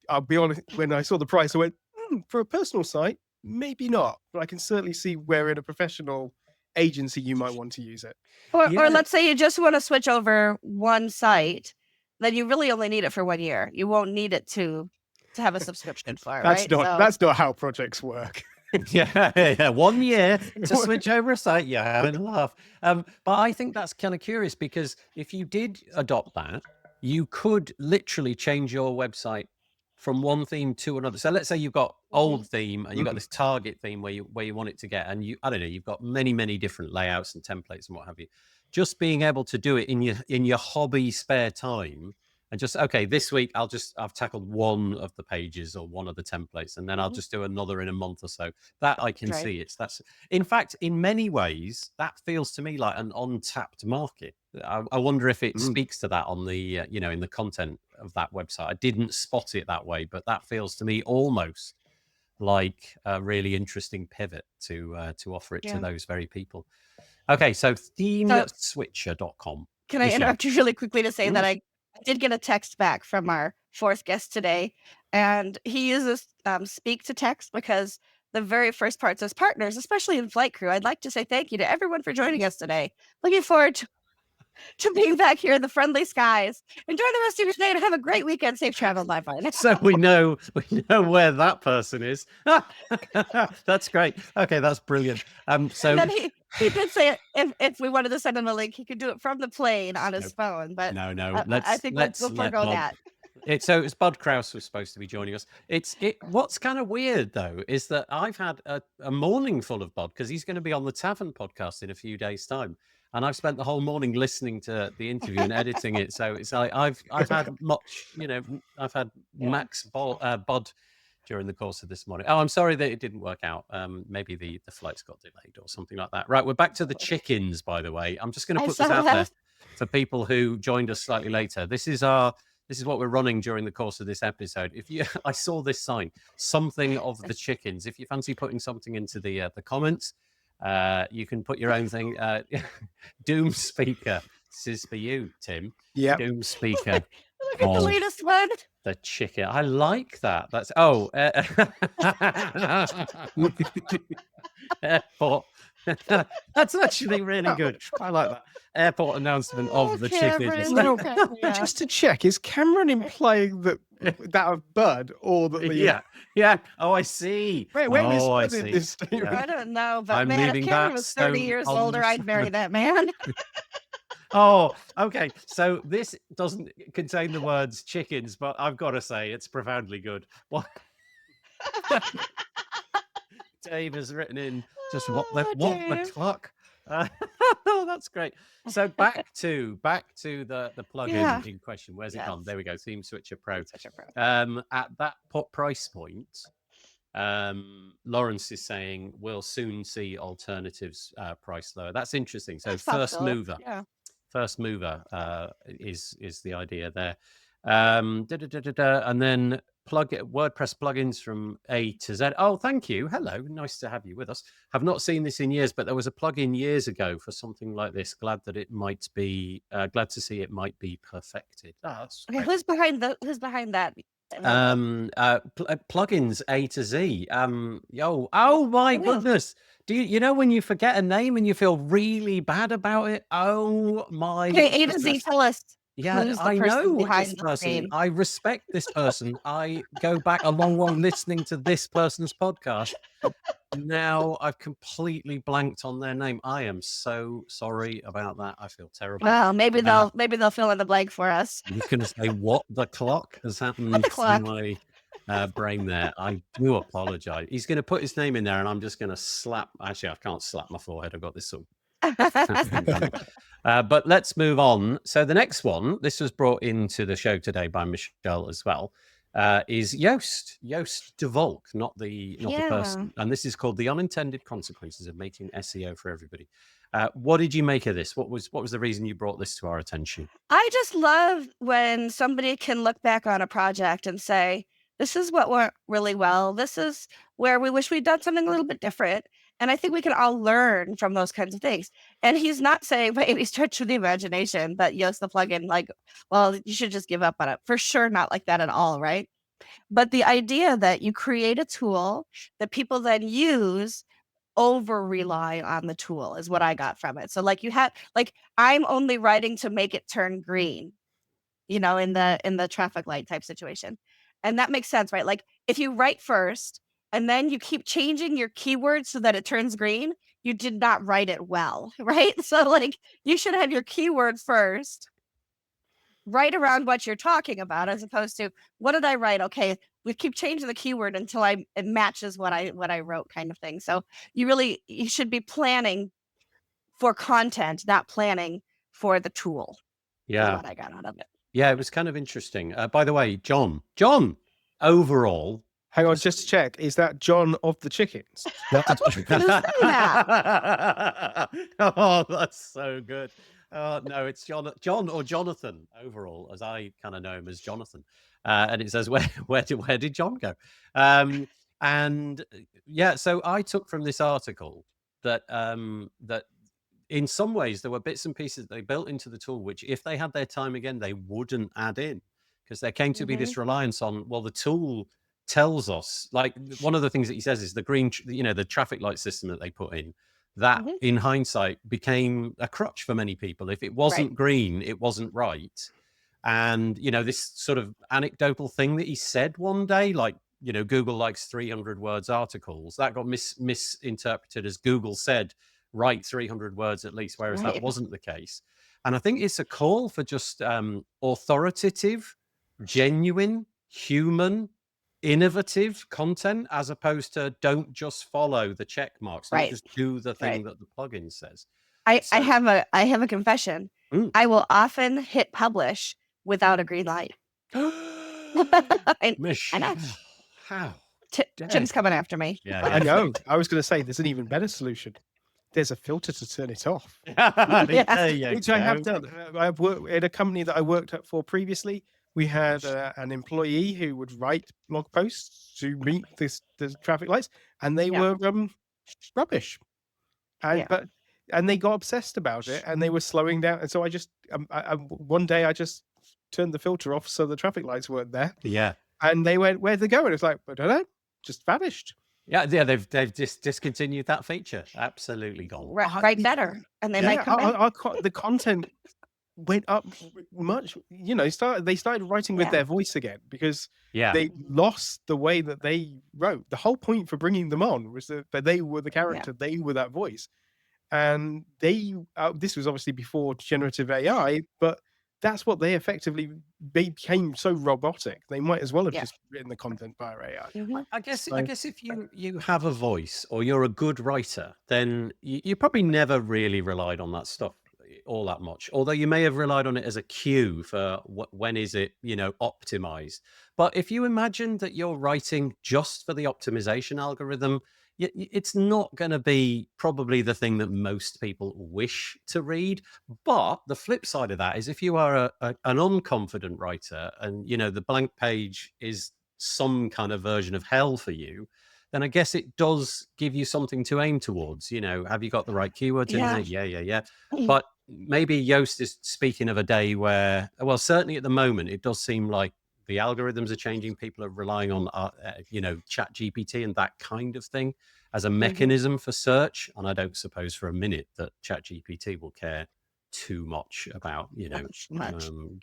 I'll be honest, when I saw the price, I went, for a personal site, maybe not, but I can certainly see where in a professional agency you might want to use it. Or let's say you just want to switch over one site, then you really only need it for 1 year. You won't need it to have a subscription for it, right? That's not how projects work. Yeah, 1 year to switch over a site. Yeah, having a laugh. But I think that's kind of curious, because if you did adopt that, you could literally change your website from one theme to another. So let's say you've got old theme and you've got this target theme where you want it to get, and I don't know, you've got many different layouts and templates and what have you. Just being able to do it in your hobby spare time, and just, okay, this week I've tackled one of the pages or one of the templates, and then I'll just do another in a month or so. That I can see. That's in fact, in many ways, that feels to me like an untapped market. I wonder if it speaks to that on the in the content of that website. I didn't spot it that way, but that feels to me almost like a really interesting pivot to offer it to those very people. Okay, so Themeswitcher.com. Can I interrupt you really quickly to say that I did get a text back from our 4th guest today, and he uses speak to text because the very first part says, partners, especially in Flight Crew, I'd like to say thank you to everyone for joining us today. Looking forward to being back here in the friendly skies. Enjoy the rest of your day and have a great weekend. Safe travel, bye bye. So we know where that person is. That's great. Okay, that's brilliant. So and then he did say if we wanted to send him a link, he could do it from the plane on his phone. But no. I think we'll forego that. So it's Bud Krause was supposed to be joining us. What's kind of weird though is that I've had a morning full of Bud, because he's going to be on the Tavern podcast in a few days' time, and I've spent the whole morning listening to the interview and editing it. So it's like I've had much, I've had Max Bud during the course of this morning. Oh, I'm sorry that it didn't work out.Maybe the flights got delayed or something like that. Right, we're back to the chickens, by the way. I'm just going to put this out there for people who joined us slightly later. This is what we're running during the course of this episode. I saw this sign, something of the chickens. If you fancy putting something into the comments, you can put your own thing. Doom Speaker. This is for you, Tim. Yeah. Doom Speaker. Look at the latest one. The chicken. I like that. That's That's actually really good. I like that. Airport announcement of the chickens. Just to check, is Cameron implying that of Bud or that the yeah. Oh, I see. where is Bud in this statement? I don't know, but I'm man, if leaving Cameron that was 30 stone years on older, the I'd marry stone. that man. Oh, okay. So this doesn't contain the words chickens, but I've got to say it's profoundly good. What? Dave has written in just what the clock. Oh, that's great. So back to the plugin in question. Where's it gone? There we go. Themeswitcher Pro. At that price point, Lawrence is saying we'll soon see alternatives price lower. That's interesting. So first mover is the idea there. And then WordPress plugins from A to Z. Oh, thank you. Hello, nice to have you with us. Have not seen this in years, but there was a plugin years ago for something like this. Glad that it might be. Glad to see it might be perfected. Okay, who's behind that? Plugins A to Z. Oh my goodness. Do you know when you forget a name and you feel really bad about it? Oh my. Okay, A to Z, tell us. Yeah, I know this person. I respect this person. I go back a long way listening to this person's podcast. Now I've completely blanked on their name. I am so sorry about that. I feel terrible. Well, maybe they'll fill in the blank for us. I'm just going to say what the clock has happened to my brain there. I do apologize. He's going to put his name in there, and I'm just going to slap. Actually, I can't slap my forehead. I've got this sort of. But let's move on. So the next one, this was brought into the show today by Michelle as well, is Yoast de Volk, not the person. And this is called The Unintended Consequences of Making SEO for Everybody. What did you make of this? What was the reason you brought this to our attention? I just love when somebody can look back on a project and say, this is what went really well. This is where we wish we'd done something a little bit different. And I think we can all learn from those kinds of things. And he's not saying by any stretch of the imagination that Yoast the plugin, like, well, you should just give up on it. For sure, not like that at all, right? But the idea that you create a tool that people then use over rely on the tool is what I got from it. So like I'm only writing to make it turn green, in the traffic light type situation. And that makes sense, right? Like if you write first and then you keep changing your keywords so that it turns green, you did not write it well, right? So like you should have your keyword first, right around what you're talking about, as opposed to what did I write? Okay, we keep changing the keyword until it matches what I wrote, kind of thing. So you should be planning for content, not planning for the tool. Yeah, is what I got out of it. Yeah, it was kind of interesting. By the way, John, overall. Hang on, just to check. Is that John of the chickens? Oh, that's so good. No, it's John or Jonathan overall, as I kind of know him as Jonathan. And it says, where did John go? And yeah, so I took from this article that that in some ways there were bits and pieces they built into the tool, which if they had their time again, they wouldn't add in, because there came to be this reliance on, well, the tool tells us, like one of the things that he says is the green, the traffic light system that they put in, that in hindsight became a crutch for many people. If it wasn't green, it wasn't right. And, this sort of anecdotal thing that he said one day, like, Google likes 300 words articles, that got misinterpreted as Google said, write 300 words at least, whereas that wasn't the case. And I think it's a call for just authoritative, genuine, human, innovative content, as opposed to don't just follow the check marks, don't just do the thing that the plugin says. I have a confession. I will often hit publish without a green light. I know. How? Tim's coming after me. Yeah, I know. I was going to say there's an even better solution. There's a filter to turn it off. Which I have done. I've worked at a company that I worked at for previously. We had an employee who would write blog posts to meet the traffic lights, and they were rubbish. And they got obsessed about it, and they were slowing down. And so I just one day I just turned the filter off so the traffic lights weren't there. Yeah. And they went, "Where'd they go?" And it's like, I don't know, just vanished. Yeah, they've just discontinued that feature. Absolutely gone. Write better, and they might come back. The content went up much. They started writing with their voice again because Yeah. they lost the way that they wrote. The whole point for bringing them on was that they were the character, they were that voice, and this was obviously before generative AI, but that's what they effectively became so robotic. They might as well have just written the content via AI. I guess if you have a voice or you're a good writer, then you probably never really relied on that stuff all that much. Although you may have relied on it as a cue for when is it, optimized. But if you imagine that you're writing just for the optimization algorithm, it's not going to be probably the thing that most people wish to read. But the flip side of that is if you are an unconfident writer and, the blank page is some kind of version of hell for you, then I guess it does give you something to aim towards. Have you got the right keywords in there? Yeah. But maybe Yoast is speaking of a day where, well, certainly at the moment, it does seem like the algorithms are changing. People are relying on, Chat GPT and that kind of thing as a mechanism for search. And I don't suppose for a minute that Chat GPT will care too much about,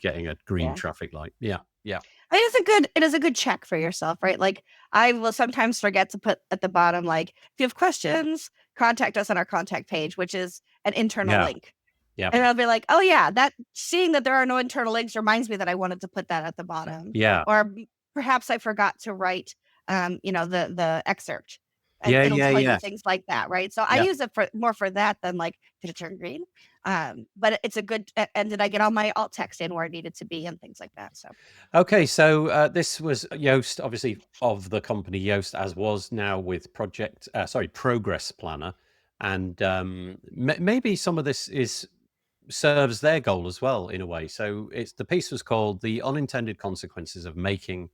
getting a green traffic light. Yeah. It is a good check for yourself, right? Like I will sometimes forget to put at the bottom, like, if you have questions, contact us on our contact page, which is an internal link. Yeah. And I'll be like, oh yeah, seeing that there are no internal links reminds me that I wanted to put that at the bottom. Yeah. Or perhaps I forgot to write, the excerpt. And Yeah, it'll yeah, tell yeah. you things like that, right? So I use it more for that than like, did it turn green? But it's a good, and did I get all my alt text in where I needed to be and things like that? So okay, so this was Yoast, obviously of the company Yoast, as was now with Progress Planner, and maybe some of this serves their goal as well in a way. So the piece was called "The Unintended Consequences of Making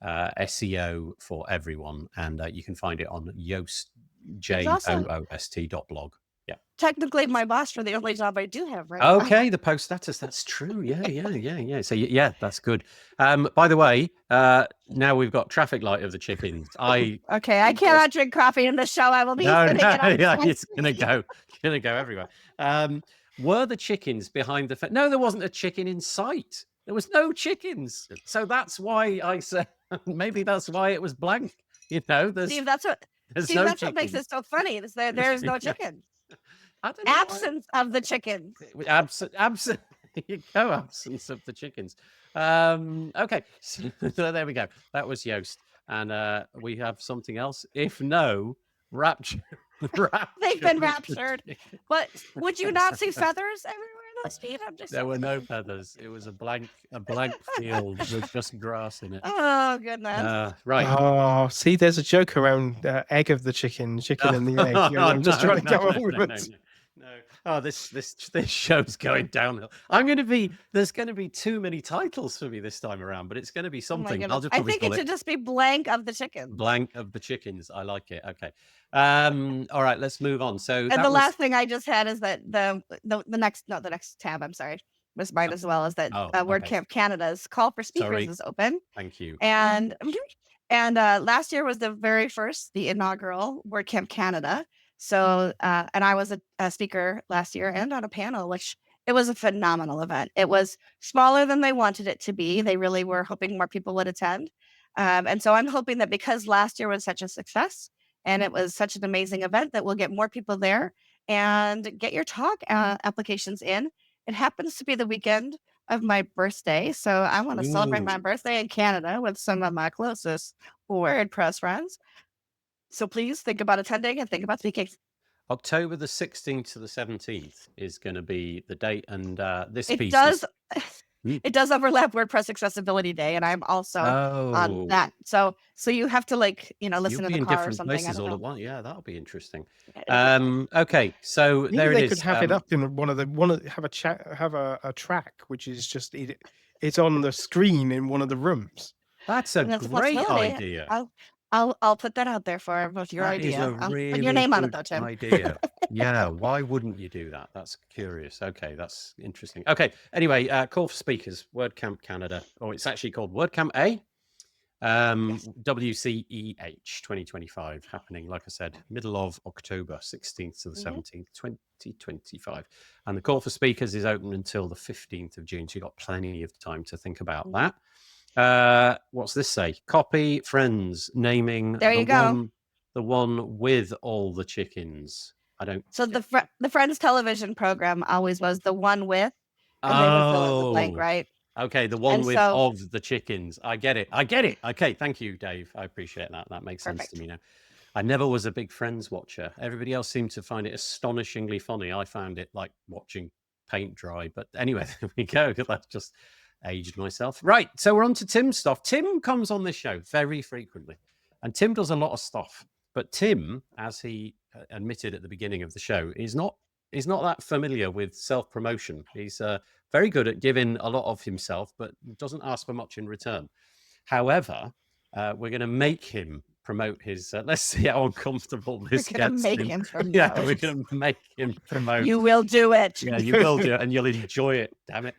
SEO for Everyone," and you can find it on Yoast, JOOST.blog. Yeah. Technically, my boss for the only job I do have right Okay, the post status. That's true. Yeah. So yeah, that's good. By the way, now we've got traffic light of the chickens. I cannot drink coffee in the show. I will be spitting it out. Yeah, it's gonna go everywhere. Were the chickens behind the fence? No, there wasn't a chicken in sight. There was no chickens. So that's why I said maybe that's why it was blank. Steve, that's what makes it so funny. Is there's no chicken. Absence of the chickens. Absence of the chickens. Okay, so there we go. That was Yoast, and we have something else. If no, rapture. They've been raptured. But would you not see feathers everywhere, though, Steve? There were no feathers. It was a blank field with just grass in it. Oh goodness! Right. Oh, see, there's a joke around egg of the chicken and the egg. I'm just trying to get on with it. No. Oh, this show's going downhill. There's going to be too many titles for me this time around, but it's going to be something. I think it should just be blank of the chickens. Blank of the chickens. I like it. Okay. All right, let's move on. So, and the last thing I just had is that the next tab, I'm sorry, was mine as well, is that WordCamp Canada's call for speakers is open. Thank you. And last year was the inaugural WordCamp Canada. So, and I was a speaker last year and on a panel, which it was a phenomenal event. It was smaller than they wanted it to be. They really were hoping more people would attend. And so I'm hoping that because last year was such a success and it was such an amazing event, that we'll get more people there and get your talk applications in. It happens to be the weekend of my birthday. So I want to celebrate my birthday in Canada with some of my closest WordPress friends. So please think about attending and think about speaking. October the 16th to the 17th is going to be the date, and this piece it does overlap WordPress Accessibility Day, and I'm also on that. So you have to listen in the car or something. Places all at once. Yeah, that'll be interesting. Okay, so maybe there it is. They could have it up in have a track which is just it's on the screen in one of the rooms. That's a great idea. I'll put that out there for both your idea. Really put your name on it though, Tim. Idea. Yeah, why wouldn't you do that? That's curious. Okay, that's interesting. Okay, anyway, call for speakers, WordCamp Canada, or it's actually called WordCamp A. WCEH 2025 happening, like I said, middle of October, 16th to the 17th, 2025. And the call for speakers is open until the 15th of June. So you've got plenty of time to think about that. What's this say? Copy friends naming There you go. the one with all the chickens. I don't. So the Friends television program always was the one with, and they would fill in the blank, right? Okay, the one And with so- of the chickens. I get it. Okay, thank you, Dave. I appreciate that. That makes sense to me now. I never was a big Friends watcher. Everybody else seemed to find it astonishingly funny. I found it like watching paint dry. But anyway, there we go. That's just aged myself. Right, so we're on to Tim's stuff. Tim comes on this show very frequently, and Tim does a lot of stuff. But Tim, as he admitted at the beginning of the show, is not that familiar with self-promotion. He's very good at giving a lot of himself, but doesn't ask for much in return. However, we're going to make him promote his. Let's see how uncomfortable this gets. Make him promote. Yeah, we're going to make him promote. You will do it. Yeah, you will do it, and you'll enjoy it. Damn it!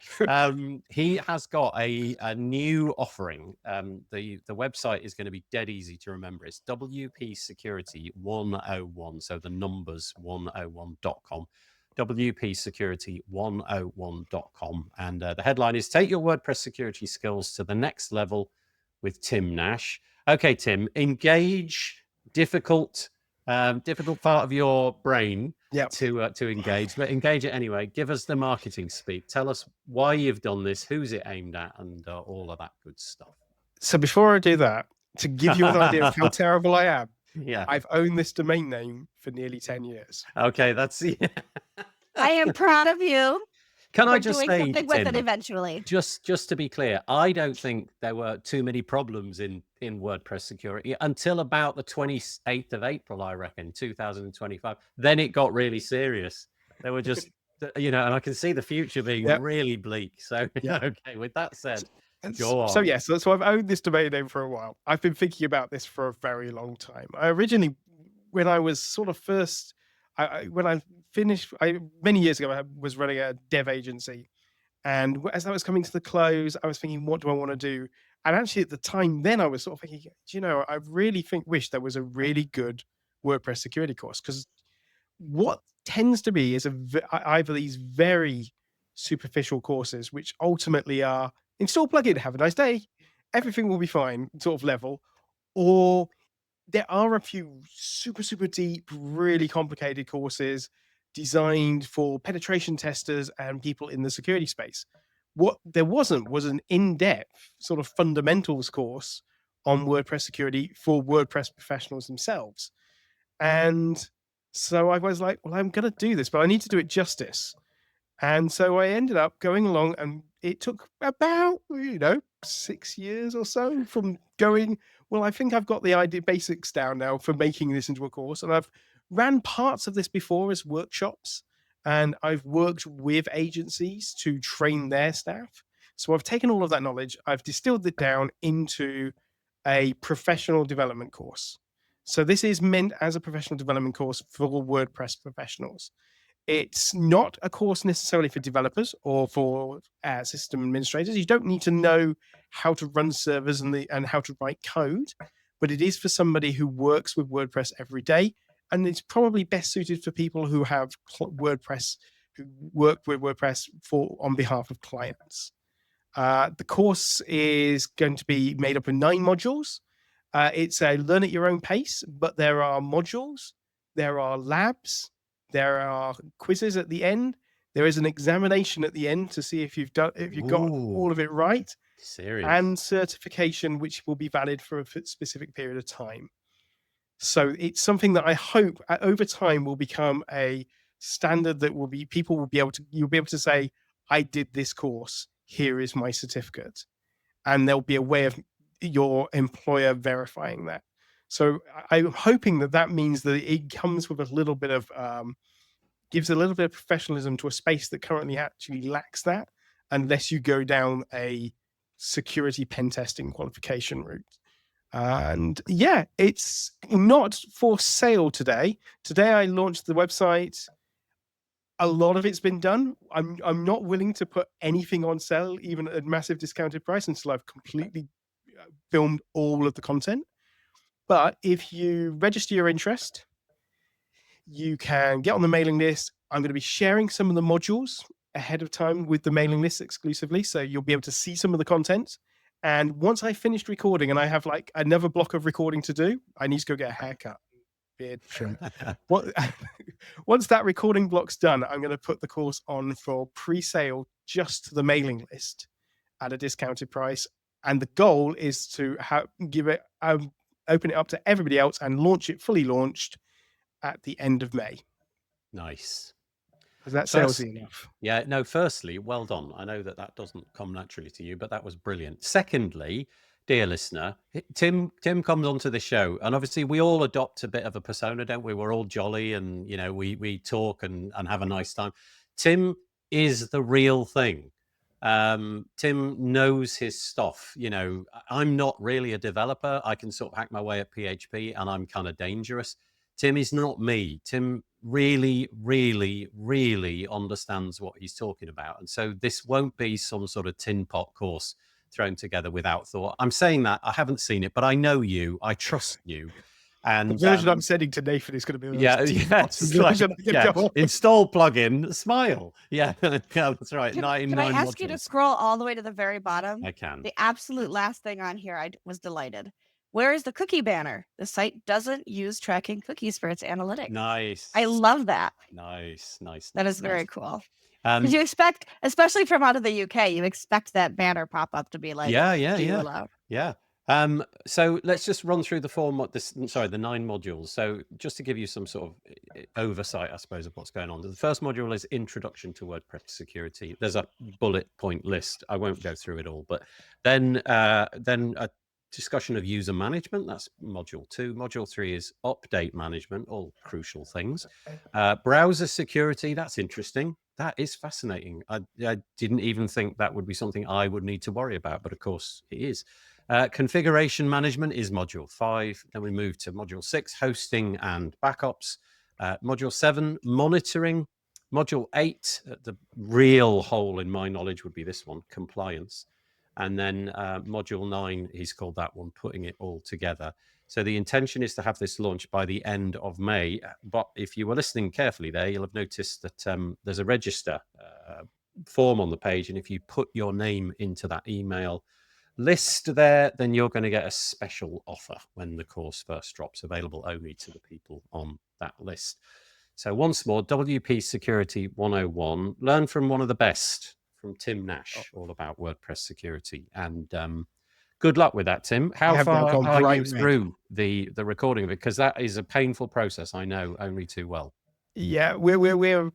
He has got a new offering. The website is going to be dead easy to remember. It's WP Security 101. So the numbers 101.com. WPSecurity101.com. And the headline is Take Your WordPress Security Skills to the Next Level with Tim Nash. Okay, Tim, engage difficult part of your brain to engage, but engage it anyway. Give us the marketing speak. Tell us why you've done this, who's it aimed at, and all of that good stuff. So before I do that, to give you an idea of how terrible I am, yeah, I've owned this domain name for nearly 10 years. Okay, that's I am proud of you. Can I just say, something with Tim, it eventually? Just to be clear, I don't think there were too many problems in WordPress security until about the 28th of April, I reckon, 2025. Then it got really serious. There were just, and I can see the future being really bleak. So, okay, with that said, go on. So, yes, so I've owned this domain name for a while. I've been thinking about this for a very long time. I originally, when I was sort of first, when I finished, many years ago, I was running a dev agency. And as that was coming to the close, I was thinking, what do I want to do? And actually at the time then I was sort of thinking, I really wish there was a really good WordPress security course, because what tends to be is either these very superficial courses, which ultimately are install plugin, have a nice day, everything will be fine sort of level, or there are a few super, super deep, really complicated courses designed for penetration testers and people in the security space. What there wasn't was an in-depth sort of fundamentals course on WordPress security for WordPress professionals themselves. And so I was like, well, I'm going to do this, but I need to do it justice. And so I ended up going along, and it took about, 6 years or so from going, well, I think I've got the idea basics down now for making this into a course. And I've ran parts of this before as workshops, and I've worked with agencies to train their staff. So I've taken all of that knowledge, I've distilled it down into a professional development course. So this is meant as a professional development course for WordPress professionals. It's not a course necessarily for developers or for system administrators. You don't need to know how to run servers and how to write code, but it is for somebody who works with WordPress every day. And it's probably best suited for people who have WordPress, who work with WordPress on behalf of clients. The course is going to be made up of 9 modules. It's a learn at your own pace, but there are modules, there are labs, there are quizzes at the end. There is an examination at the end to see if you've got all of it right. Serious. And certification, which will be valid for a specific period of time. So it's something that I hope over time will become a standard that you'll be able to say, I did this course, here is my certificate. And there'll be a way of your employer verifying that. So I'm hoping that means that it comes with a little bit of, gives a little bit of professionalism to a space that currently actually lacks that, unless you go down a security pen testing qualification route. And it's not for sale today. Today I launched the website. A lot of it's been done. I'm not willing to put anything on sale, even at a massive discounted price, until I've completely filmed all of the content. But if you register your interest, you can get on the mailing list. I'm going to be sharing some of the modules ahead of time with the mailing list exclusively. So you'll be able to see some of the content. And once I finished recording and I have like another block of recording to do, I need to go get a haircut, beard trim. Once that recording block's done, I'm going to put the course on for pre-sale just to the mailing list at a discounted price. And the goal is to give it, open it up to everybody else and launch it fully launched at the end of May. Nice. Is that salesy enough? Yeah, no, firstly, well done. I know that doesn't come naturally to you, but that was brilliant. Secondly, dear listener, Tim comes onto the show, and obviously we all adopt a bit of a persona, don't we? We're all jolly and, you know, we talk and have a nice time. Tim is the real thing. Tim knows his stuff. You know, I'm not really a developer. I can sort of hack my way at PHP and I'm kind of dangerous. Tim is not me. Tim really, really, really understands what he's talking about. And so this won't be some sort of tin pot course thrown together without thought. I'm saying that, I haven't seen it, but I know you, I trust you. And the version I'm sending to Nathan is going to be install plugin, smile. Yeah, that's right. Can I ask you to scroll all the way to the very bottom? I can. The absolute last thing on here, I was delighted. Where is the cookie banner? The site doesn't use tracking cookies for its analytics. Nice. I love that. Nice. That is very cool. Because you expect, especially from out of the UK, you expect that banner pop up to be like, allowed? Yeah. So let's just run through the 9 modules. So just to give you some sort of oversight, I suppose, of what's going on. The first module is Introduction to WordPress Security. There's a bullet point list. I won't go through it all, but then a discussion of user management. That's module 2. Module 3 is update management, all crucial things. Browser security. That's interesting. That is fascinating. I didn't even think that would be something I would need to worry about, but of course it is. Configuration management is module 5. Then we move to module 6, hosting and backups. Module 7, monitoring. Module 8, the real hole in my knowledge would be this one, compliance. And then module 9, he's called that one, putting it all together. So the intention is to have this launched by the end of May. But if you were listening carefully there, you'll have noticed that there's a register form on the page. And if you put your name into that email list there, then you're going to get a special offer when the course first drops, available only to the people on that list. So once more, WP Security 101, learn from one of the best, from Tim Nash, all about WordPress security. And good luck with that, Tim. How far are you through the recording of it? Because that is a painful process, I know only too well. Yeah, we're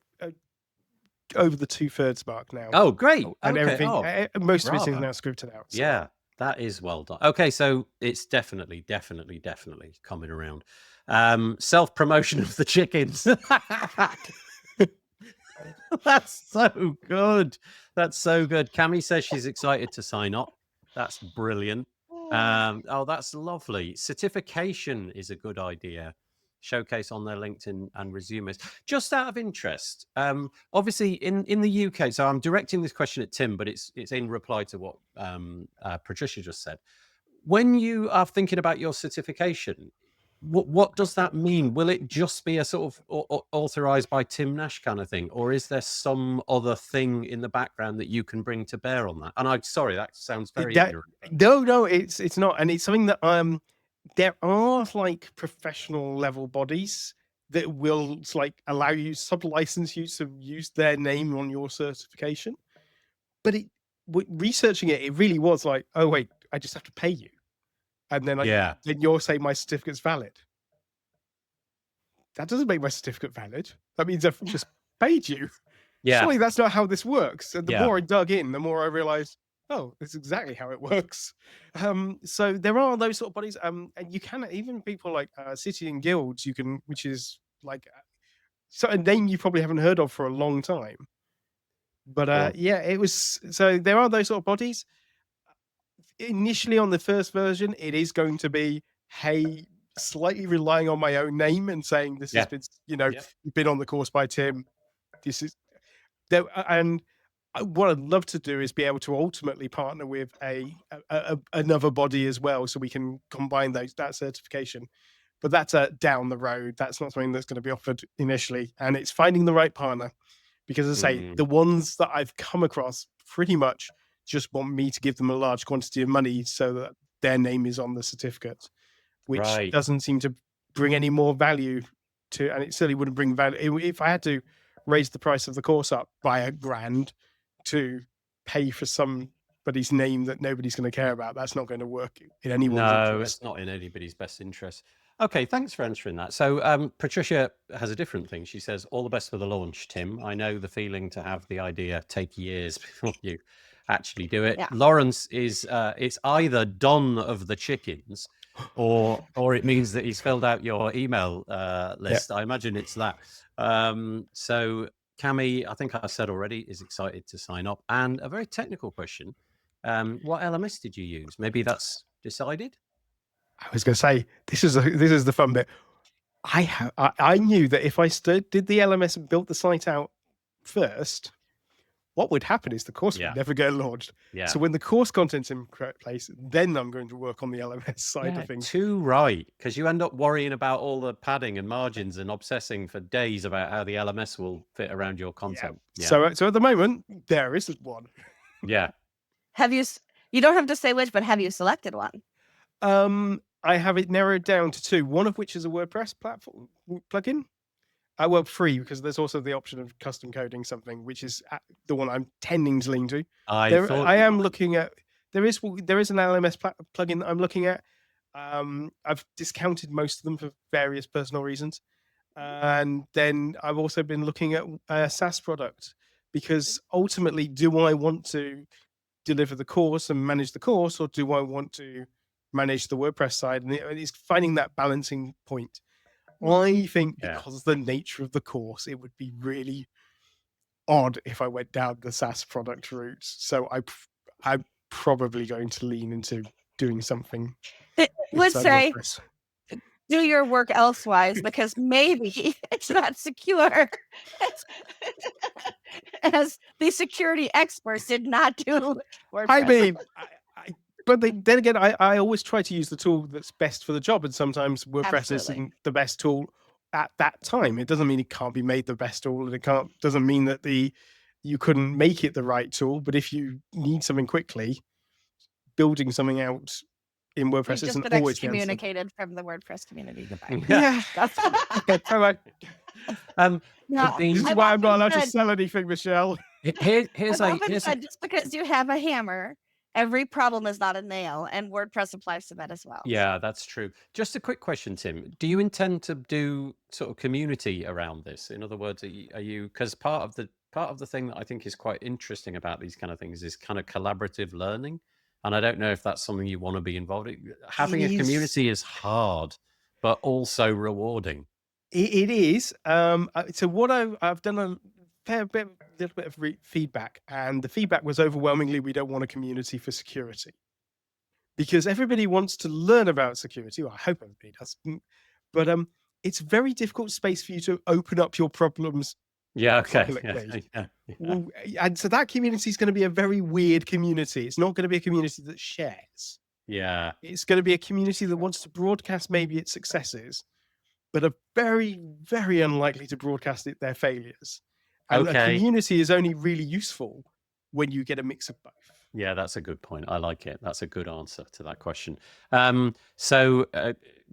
over the 2/3 mark now. Oh, great. And everything, most of it is now scripted out. So. Yeah, that is well done. Okay, so it's definitely coming around. Self-promotion of the chickens. That's so good. That's so good. Cami says she's excited to sign up. That's brilliant. That's lovely. Certification is a good idea. Showcase on their LinkedIn and resumes. Just out of interest, obviously in the UK, so I'm directing this question at Tim, but it's in reply to what Patricia just said. When you are thinking about your certification, what does that mean? Will it just be a sort of authorized by Tim Nash kind of thing, or is there some other thing in the background that you can bring to bear on that? And I'm sorry, that sounds very ignorant. No, it's not, and it's something that there are like professional level bodies that will like allow you, sub-license you to use their name on your certification. But researching it really was like, oh wait, I just have to pay you. And then then you're saying my certificate's valid. That doesn't make my certificate valid. That means I've just paid you. Yeah. Surely that's not how this works. And the more I dug in, the more I realized, oh, that's exactly how it works. So there are those sort of bodies. And you can, even people like City and Guilds, you can, which is like a name you probably haven't heard of for a long time. But it was, so there are those sort of bodies. Initially on the first version, it is going to be, hey, slightly relying on my own name and saying this has been, you've been on the course by Tim. This is there, and what I'd love to do is be able to ultimately partner with another body as well, so we can combine that certification. But that's down the road. That's not something that's going to be offered initially, and it's finding the right partner. Because as I say, the ones that I've come across pretty much just want me to give them a large quantity of money so that their name is on the certificate, which doesn't seem to bring any more value to, and it certainly wouldn't bring value. If I had to raise the price of the course up by $1,000 to pay for somebody's name that nobody's going to care about, that's not going to work in anyone's interest. No, it's not in anybody's best interest. Okay, thanks for answering that. So Patricia has a different thing. She says, all the best for the launch, Tim. I know the feeling to have the idea take years before you actually do it. Yeah. Lawrence is, it's either Don of the chickens or it means that he's filled out your email list. I imagine it's that. So Cami, I think I said already, is excited to sign up. And a very technical question. What LMS did you use? Maybe that's decided? I was going to say, this is the fun bit. I knew that if I did the LMS and built the site out first, what would happen is the course would never get launched. Yeah. So when the course content's in correct place, then I'm going to work on the LMS side of things. Too right, because you end up worrying about all the padding and margins and obsessing for days about how the LMS will fit around your content. Yeah. So at the moment, there isn't one. Yeah. You don't have to say which, but have you selected one? I have it narrowed down to 2, one of which is a WordPress platform plugin. Well, free, because there's also the option of custom coding something, which is the one I'm tending to lean to. I am looking at, there is an LMS plugin that I'm looking at. I've discounted most of them for various personal reasons. And then I've also been looking at a SaaS product, because ultimately, do I want to deliver the course and manage the course, or do I want to manage the WordPress side? And it's finding that balancing point. I think because of the nature of the course, it would be really odd if I went down the SaaS product route. So I'm probably going to lean into doing something. It would say, do your work elsewise, because maybe it's not secure. As the security experts did not do WordPress. I mean, but then again, I always try to use the tool that's best for the job, and sometimes WordPress isn't the best tool at that time. It doesn't mean it can't be made the best tool, and doesn't mean that you couldn't make it the right tool. But if you need something quickly, building something out in WordPress isn't always communicated from the WordPress community. Goodbye. Yeah. Okay, this is why I'm not allowed to sell anything, Michelle. Here's just because you have a hammer, every problem is not a nail, and WordPress applies to that as well. Yeah, that's true. Just a quick question, Tim. Do you intend to do sort of community around this? In other words, are you, because part of the thing that I think is quite interesting about these kind of things is kind of collaborative learning. And I don't know if that's something you want to be involved in. Having a community is hard, but also rewarding. It is. So what I've done a little bit of feedback, and the feedback was overwhelmingly, we don't want a community for security, because everybody wants to learn about security. Well, I hope everybody does, but it's a very difficult space for you to open up your problems. Yeah. Okay. Yeah. Well, and so that community is going to be a very weird community. It's not going to be a community that shares. Yeah. It's going to be a community that wants to broadcast maybe its successes, but are very, very unlikely to broadcast their failures. And a community is only really useful when you get a mix of both. Yeah, that's a good point. I like it. That's a good answer to that question. So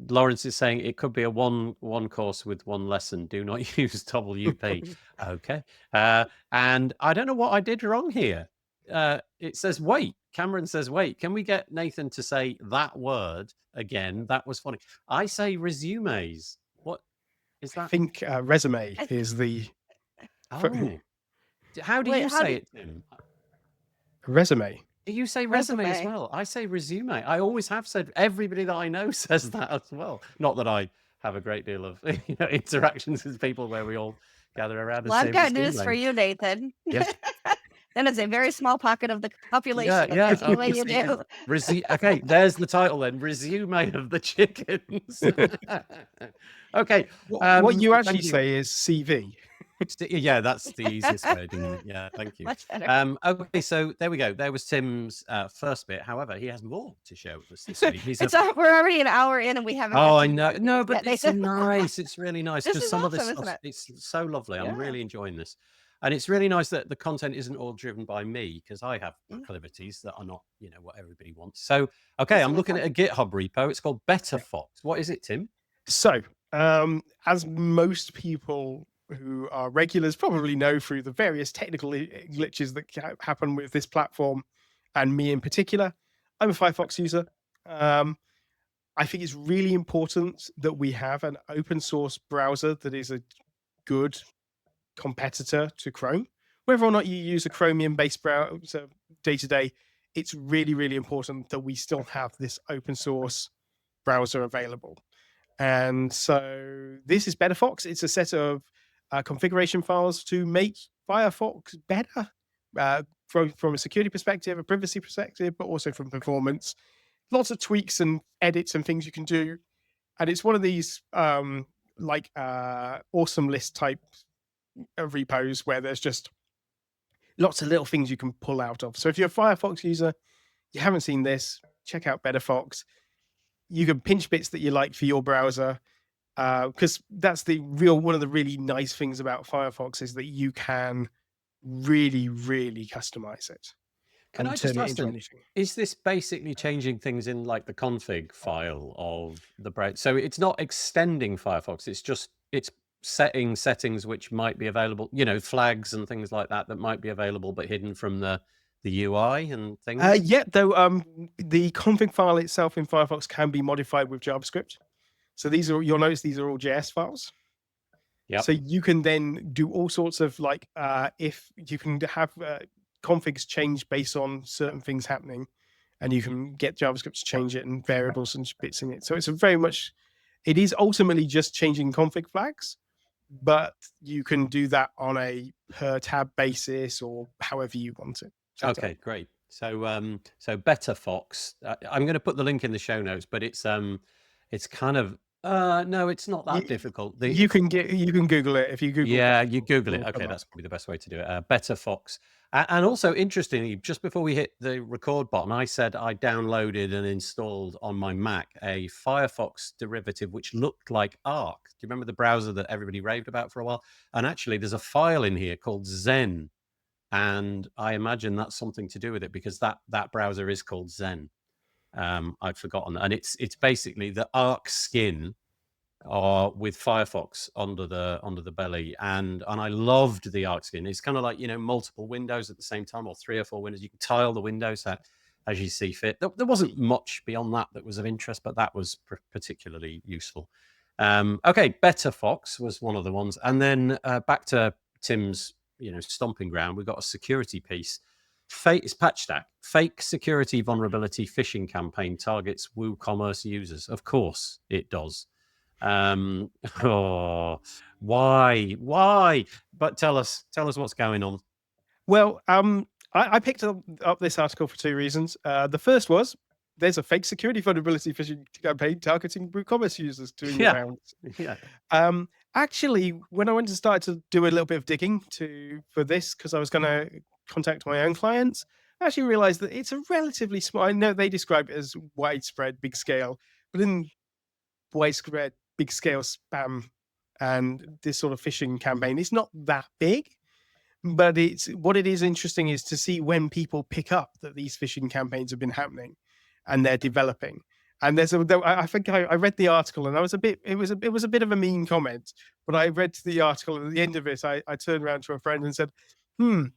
Lawrence is saying it could be a one course with one lesson. Do not use WP. Okay. And I don't know what I did wrong here. It says wait. Cameron says wait. Can we get Nathan to say that word again? That was funny. I say resumes. What is that? I think resume is the... Oh. How do you say it, Tim? Resume. Do you say resume as well? I say resume. I always have said. Everybody that I know says that as well. Not that I have a great deal of interactions with people where we all gather around. Well, I've got news for you, Nathan. Yes. That is a very small pocket of the population. Yeah. The way you do. Okay, there's the title then. Resume of the chickens. Okay. What you actually say is CV. Yeah, that's the easiest way of doing it. Yeah, thank you. Much better. Okay, so there we go. There was Tim's first bit. However, he has more to share with us this week. We're already an hour in and we haven't. Oh, got I to know. the No, news but yet, it's Nathan. nice. It's really nice This because is some of this awesome, stuff, isn't it? it's so lovely. I'm Yeah. really enjoying this. And it's really nice that the content isn't all driven by me because I have proclivities that are not, what everybody wants. So, okay, I'm looking at a GitHub repo. It's called Betterfox. What is it, Tim? So, as most people who are regulars probably know through the various technical glitches that happen with this platform, and me in particular, I'm a Firefox user. I think it's really important that we have an open source browser that is a good competitor to Chrome. Whether or not you use a Chromium-based browser day to day, it's really, really important that we still have this open source browser available. And so this is Betterfox. It's a set of configuration files to make Firefox better from a security perspective, a privacy perspective, but also from performance. Lots of tweaks and edits and things you can do. And it's one of these awesome list type repos where there's just lots of little things you can pull out of. So if you're a Firefox user, you haven't seen this, check out Betterfox. You can pinch bits that you like for your browser, because that's one of the really nice things about Firefox is that you can really, really customize it. Can I just ask them, is this basically changing things in like the config file of the browser? So it's not extending Firefox, it's setting settings which might be available, flags and things like that might be available but hidden from the UI and things? Yeah, though the config file itself in Firefox can be modified with JavaScript. So you'll notice these are all JS files. Yeah. So you can then do all sorts of if you can have configs change based on certain things happening, and you can get JavaScript to change it and variables and bits in it. So it is ultimately just changing config flags, but you can do that on a per tab basis or however you want it. Okay, great. So Betterfox, I'm going to put the link in the show notes, but it's kind of no, it's not that difficult. You can Google it if you Google. Yeah, you Google it. Okay, that's probably the best way to do it. Betterfox, and also interestingly, just before we hit the record button, I said I downloaded and installed on my Mac a Firefox derivative which looked like Arc. Do you remember the browser that everybody raved about for a while? And actually, there's a file in here called Zen. And I imagine that's something to do with it because that browser is called Zen. I'd forgotten that. And it's basically the Arc skin with Firefox under the belly. And I loved the Arc skin. It's kind of like, multiple windows at the same time, or 3 or 4 windows. You can tile the windows as you see fit. There wasn't much beyond that was of interest, but that was particularly useful. Okay, Betterfox was one of the ones. And then back to Tim's stomping ground, we've got a security piece. It's Patchstack. Fake security vulnerability phishing campaign targets WooCommerce users. Of course it does. Why? But tell us what's going on. Well, I picked up this article for 2 reasons. The first was there's a fake security vulnerability phishing campaign targeting WooCommerce users doing the rounds. Yeah. Actually, when I went to start to do a little bit of digging for this, because I was going to contact my own clients, I actually realized that it's a relatively small. I know they describe it as widespread, big scale, but in widespread, big scale spam and this sort of phishing campaign, it's not that big. But what it is interesting is to see when people pick up that these phishing campaigns have been happening and they're developing. And I think I read the article and it was a bit of a mean comment, but I read the article and at the end of it, I turned around to a friend and said, do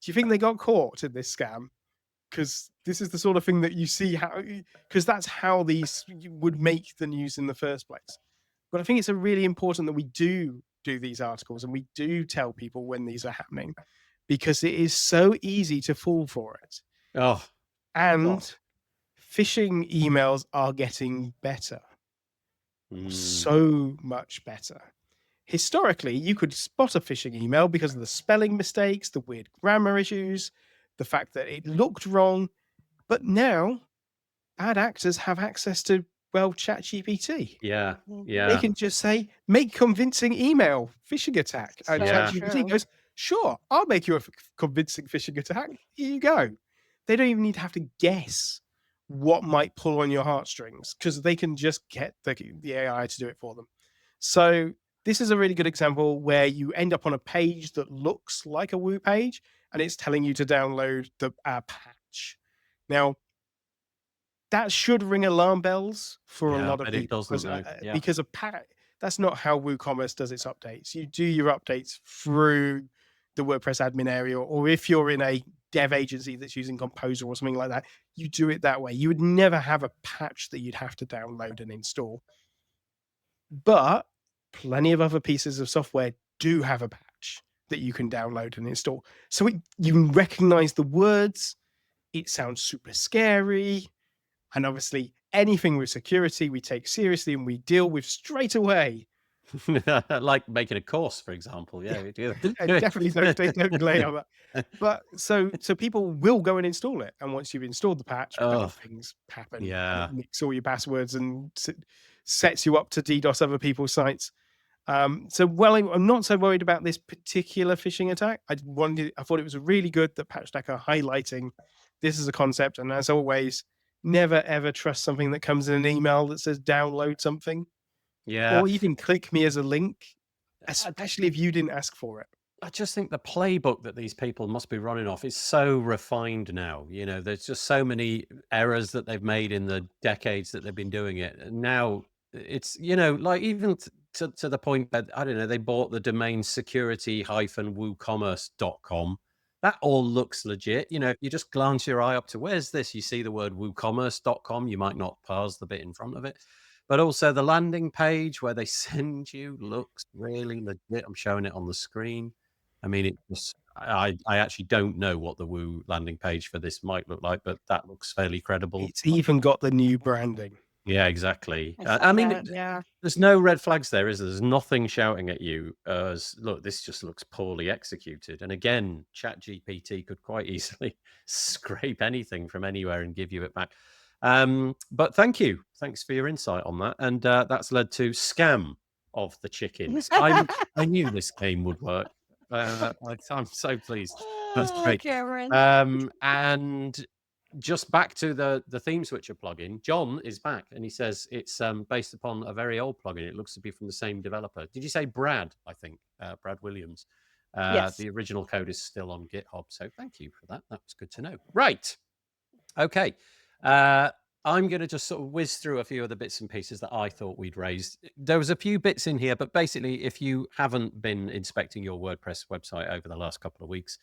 you think they got caught in this scam? Because this is the sort of thing that you see because that's how these would make the news in the first place. But I think it's really important that we do these articles and we do tell people when these are happening, because it is so easy to fall for it. Phishing emails are getting better. So much better. Historically, you could spot a phishing email because of the spelling mistakes, the weird grammar issues, the fact that it looked wrong. But now, bad actors have access to Well, ChatGPT. Yeah, Mhm. They yeah, can just say, make convincing email phishing attack. And So yeah. ChatGPT true. goes, sure, I'll make you a convincing phishing attack. Here you go. They don't even need to have to guess what might pull on your heartstrings because they can just get the AI to do it for them. So this is a really good example where you end up on a page that looks like a Woo page and it's telling you to download the patch. Now, that should ring alarm bells for a Yeah, lot of but it people doesn't though. Yeah. because that's not how WooCommerce does its updates. You do your updates through the WordPress admin area, or if you're in a dev agency that's using Composer or something like that, you do it that way. You would never have a patch that you'd have to download and install. But plenty of other pieces of software do have a patch that you can download and install. So you can recognize the words. It sounds super scary. And obviously, anything with security we take seriously and we deal with straight away. Like making a course, for example. Yeah, Yeah, definitely don't lay on that. But so people will go and install it, and once you've installed the patch, bad Oh, things happen, and yeah. it nicks all your passwords and sets you up to DDoS other people's sites. So I'm not so worried about this particular phishing attack. I thought it was really good that Patchstack are highlighting this is a concept, and as always, never ever trust something that comes in an email that says download something Yeah. or even click me as a link, I, especially if you didn't ask for it. I just think the playbook that these people must be running off is so refined now. You know, there's just so many errors that they've made in the decades that they've been doing it. And now it's, you know, like even to the point that, I don't know, they bought the domain security-woocommerce.com. That all looks legit. You know, if you just glance your eye up to where's this, you see the word woocommerce.com. You might not parse the bit in front of it. But also the landing page where they send you looks really legit. I'm showing it on the screen. I mean, it just, I actually don't know what the Woo landing page for this might look like, but that looks fairly credible. It's even got the new branding. Yeah, exactly. I saw I mean, that. Yeah. there's no red flags there, is there? There's nothing shouting at you as, look, this just looks poorly executed. And again, ChatGPT could quite easily scrape anything from anywhere and give you it back. But thank you. Thanks for your insight on that. And that's led to Scam of the Chickens. I knew this game would work. I'm so pleased. That's Oh, great. Cameron. And just back to the Themeswitcher plugin, John is back and he says it's based upon a very old plugin. It looks to be from the same developer. Did you say Brad? I think Brad Williams. Yes. The original code is still on GitHub. So thank you for that. That was good to know. Right. Okay. I'm going to just sort of whiz through a few of the bits and pieces that I thought we'd raised. There was a few bits in here, but basically, if you haven't been inspecting your WordPress website over the last couple of weeks,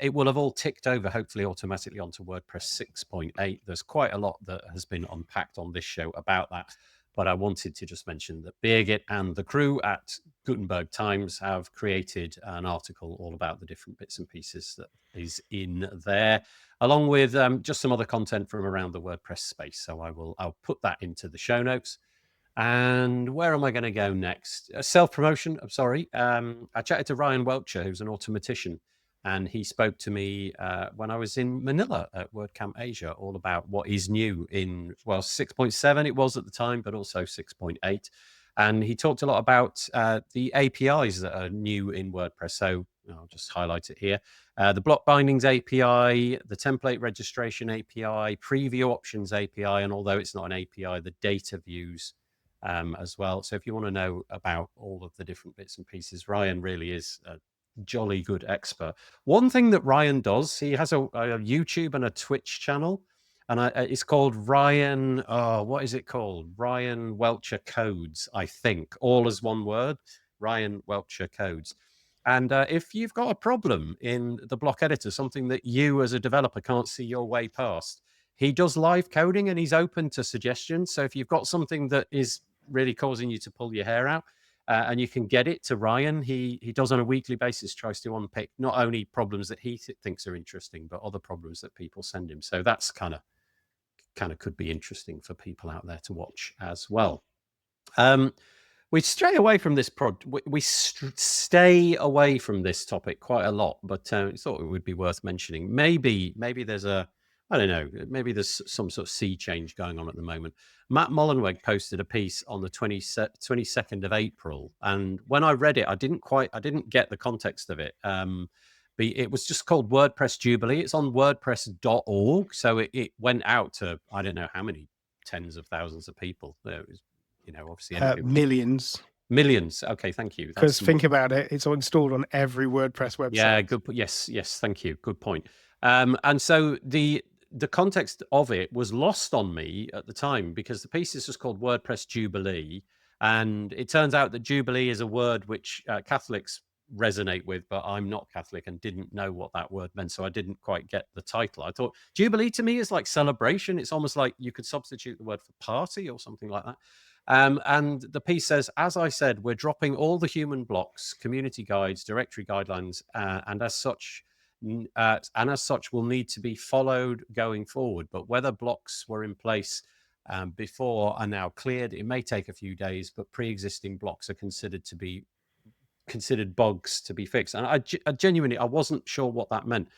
it will have all ticked over, hopefully automatically, onto WordPress 6.8. There's quite a lot that has been unpacked on this show about that. But I wanted to just mention that Birgit and the crew at Gutenberg Times have created an article all about the different bits and pieces that is in there, along with just some other content from around the WordPress space. So I'll put that into the show notes. And where am I going to go next? Self-promotion. I'm sorry. I chatted to Ryan Welcher, who's an automatician, and he spoke to me when I was in Manila at WordCamp Asia, all about what is new in, well, 6.7 it was at the time, but also 6.8. And he talked a lot about the APIs that are new in WordPress. So I'll just highlight it here. The block bindings API, the template registration API, preview options API, and although it's not an API, the data views as well. So if you want to know about all of the different bits and pieces, Ryan really is a jolly good expert. One thing that Ryan does, he has a YouTube and a Twitch channel, and it's called Ryan. What is it called? Ryan Welcher Codes, I think, all as one word. Ryan Welcher Codes. And if you've got a problem in the block editor, something that you as a developer can't see your way past, he does live coding and he's open to suggestions. So if you've got something that is really causing you to pull your hair out, and you can get it to Ryan, he does on a weekly basis, tries to unpick not only problems that he thinks are interesting, but other problems that people send him. So that's kind of could be interesting for people out there to watch as well. We stray away from this we stay away from this topic quite a lot, but I thought it would be worth mentioning. Maybe there's a I don't know, maybe there's some sort of sea change going on at the moment. Matt Mullenweg posted a piece on the 22nd of April. And when I read it, I didn't get the context of it. But it was just called WordPress Jubilee. It's on WordPress.org. So it went out to, I don't know how many tens of thousands of people. It was, obviously millions. Millions. Okay, thank you. Because think about it, it's installed on every WordPress website. Yeah, good. Yes, thank you. Good point. And so the context of it was lost on me at the time because the piece is just called WordPress Jubilee, and it turns out that Jubilee is a word which Catholics resonate with, but I'm not Catholic and didn't know what that word meant, so I didn't quite get the title. I thought Jubilee to me is like celebration. It's almost like you could substitute the word for party or something like that. And the piece says, as I said, we're dropping all the human blocks, community guides, directory guidelines, and as such will need to be followed going forward. But whether blocks were in place before are now cleared, it may take a few days, but pre-existing blocks are considered bugs to be fixed. And I genuinely, I wasn't sure what that meant.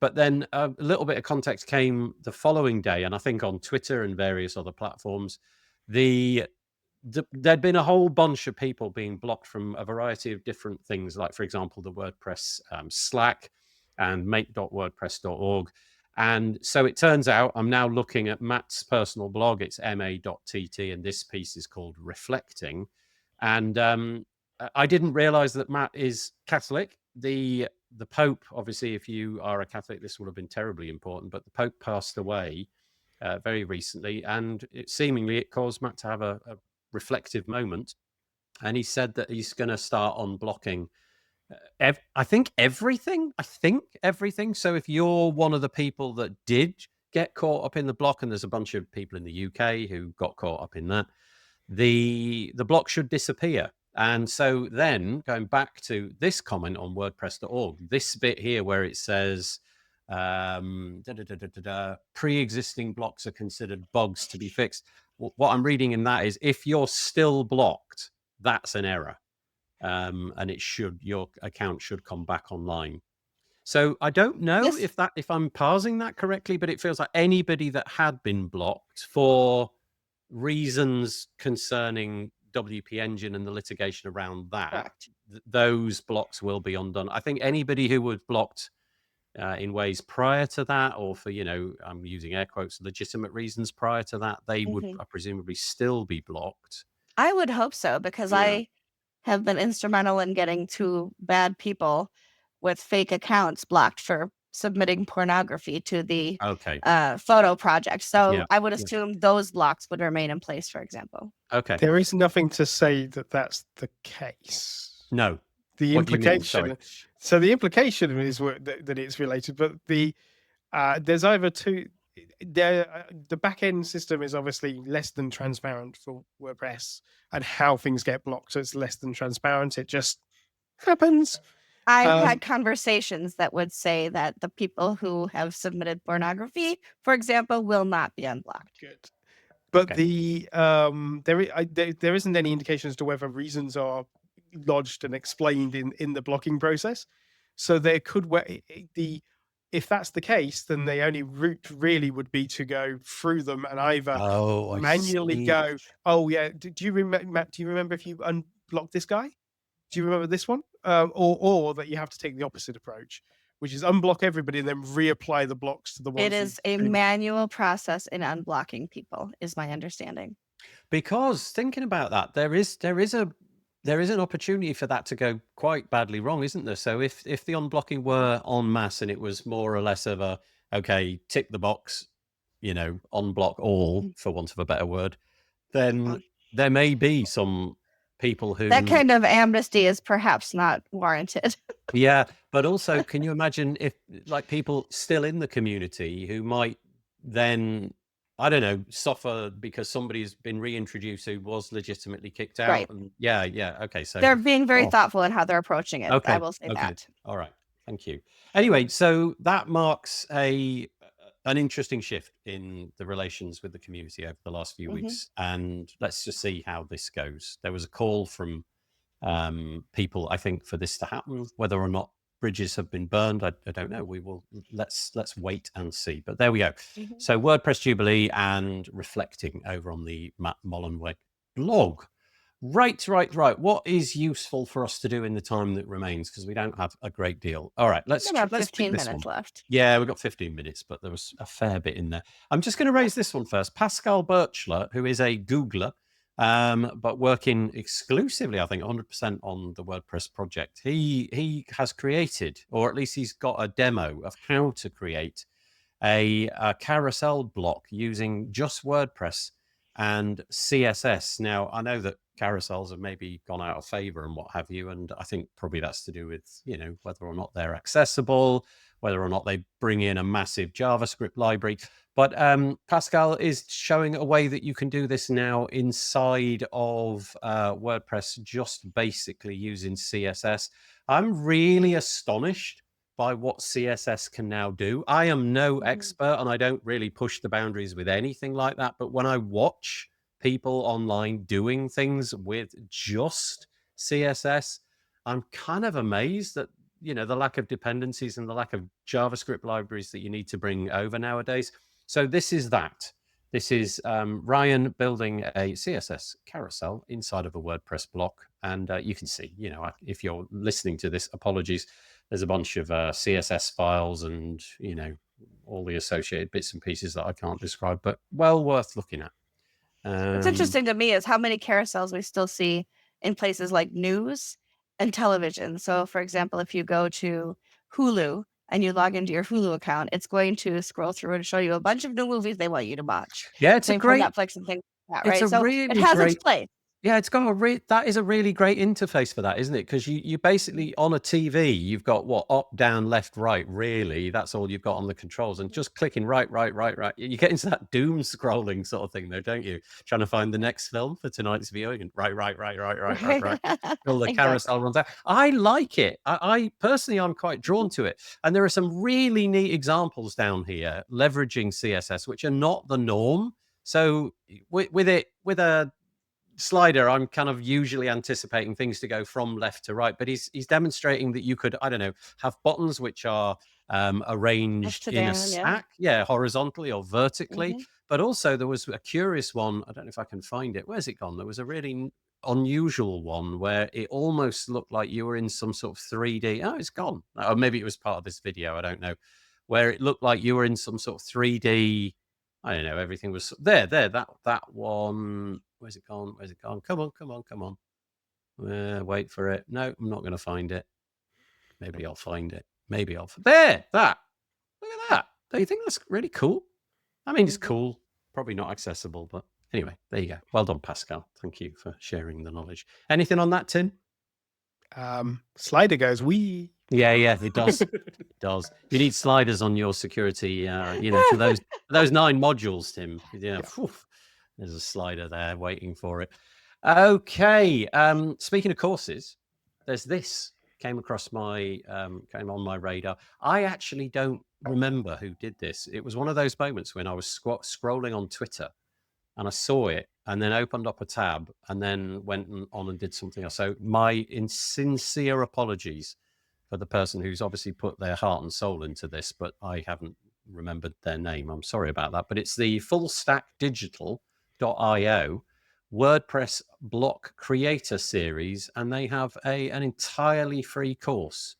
But then a little bit of context came the following day, and I think on Twitter and various other platforms, there'd been a whole bunch of people being blocked from a variety of different things, like, for example, the WordPress Slack and make.wordpress.org. And so it turns out I'm now looking at Matt's personal blog. It's ma.tt, and this piece is called Reflecting. And I didn't realize that Matt is Catholic. The Pope, obviously, if you are a Catholic, this would have been terribly important, but the Pope passed away very recently, and seemingly it caused Matt to have a reflective moment, and he said that he's going to start unblocking I think everything. So if you're one of the people that did get caught up in the block, and there's a bunch of people in the UK who got caught up in that, the block should disappear. And so then going back to this comment on WordPress.org, this bit here where it says pre-existing blocks are considered bugs to be fixed. What I'm reading in that is if you're still blocked, that's an error. And your account should come back online. So I don't know if I'm parsing that correctly, but it feels like anybody that had been blocked for reasons concerning WP Engine and the litigation around that, those blocks will be undone. I think anybody who was blocked in ways prior to that, or for, I'm using air quotes, legitimate reasons prior to that, they would presumably still be blocked. I would hope so, because I have been instrumental in getting two bad people with fake accounts blocked for submitting pornography to the photo project. So I would assume those blocks would remain in place, for example. Okay. There is nothing to say that that's the case. No. The implication. So the implication is that it's related, but there's either two. The back end system is obviously less than transparent for WordPress and how things get blocked. So it's less than transparent. It just happens. I've had conversations that would say that the people who have submitted pornography, for example, will not be unblocked. Good. But there isn't any indication as to whether reasons are lodged and explained in the blocking process. So there could if that's the case, then the only route really would be to go through them and either manually go, do you remember, Matt, do you remember if you unblocked this guy? Do you remember this one? Or that you have to take the opposite approach, which is unblock everybody and then reapply the blocks to the ones. It is a manual process in unblocking people, is my understanding. Because thinking about that, there is an opportunity for that to go quite badly wrong, isn't there? So if the unblocking were en masse and it was more or less of a, tick the box, unblock all, for want of a better word, then there may be some people who... That kind of amnesty is perhaps not warranted. Yeah, but also, can you imagine if, like, people still in the community who might then... I don't know, suffer because somebody's been reintroduced who was legitimately kicked out. Right. And okay. So they're being very thoughtful in how they're approaching it. Okay. I will say that. All right. Thank you. Anyway, so that marks an interesting shift in the relations with the community over the last few weeks. And let's just see how this goes. There was a call from people, I think, for this to happen. Whether or not bridges have been burned. I don't know. We will let's wait and see. But there we go. Mhm. So WordPress Jubilee and reflecting over on the Matt Mullenweg blog. Right. What is useful for us to do in the time that remains? Because we don't have a great deal. All right, let's About pick 15 this minutes one. left. Yeah, we've got 15 minutes, but there was a fair bit in there. I'm just going to raise this one first. Pascal Birchler, who is a Googler, but working exclusively, I think, 100% on the WordPress project. He has created, or at least he's got a demo of how to create a carousel block using just WordPress and CSS. Now, I know that carousels have maybe gone out of favor and what have you, and I think probably that's to do with, whether or not they're accessible, whether or not they bring in a massive JavaScript library. But Pascal is showing a way that you can do this now inside of WordPress, just basically using CSS. I'm really astonished by what CSS can now do. I am no expert and I don't really push the boundaries with anything like that. But when I watch people online doing things with just CSS, I'm kind of amazed that, the lack of dependencies and the lack of JavaScript libraries that you need to bring over nowadays. So this is that. This is Ryan building a CSS carousel inside of a WordPress block. And you can see, if you're listening to this, apologies, there's a bunch of CSS files and, all the associated bits and pieces that I can't describe, but well worth looking at. What's interesting to me is how many carousels we still see in places like news and television. So, for example, if you go to Hulu and you log into your Hulu account, it's going to scroll through and show you a bunch of new movies they want you to watch. Yeah, it's Same a great, for Netflix and things like that, it's right? a So it really has great, its place. yeah, it's got that is a really great interface for that, isn't it? Because you basically on a TV, you've got what, up, down, left, right, really. That's all you've got on the controls, and just clicking right. You get into that doom scrolling sort of thing, though, don't you? Trying to find the next film for tonight's viewing, and right. All the carousel runs out. I like it. I personally, I'm quite drawn to it, and there are some really neat examples down here leveraging CSS, which are not the norm. So with a slider, I'm kind of usually anticipating things to go from left to right, but he's demonstrating that you could, I don't know, have buttons which are arranged in a stack, horizontally or vertically. But also there was a curious one, I don't know if I can find it. Where's it gone? There was a really unusual one where it almost looked like you were in some sort of 3D. Oh, it's gone. Or maybe it was part of this video, I don't know, where it looked like you were in some sort of 3D. I don't know. Everything was there. That one. Where's it gone? Come on. Wait for it. No, I'm not going to find it. Maybe I'll find it. There. That. Look at that. Don't you think that's really cool? I mean, it's cool. Probably not accessible, but anyway, there you go. Well done, Pascal. Thank you for sharing the knowledge. Anything on that, Tim? Slider goes wee. Yeah, it does. It does. You need sliders on your security, for those 9 modules, Tim. Yeah. There's a slider there waiting for it. Okay. Speaking of courses, there's this came on my radar. I actually don't remember who did this. It was one of those moments when I was scrolling on Twitter and I saw it and then opened up a tab and then went on and did something else. So my sincere apologies for the person who's obviously put their heart and soul into this, but I haven't remembered their name. I'm sorry about that. But it's the fullstackdigital.io WordPress block creator series, and they have an entirely free course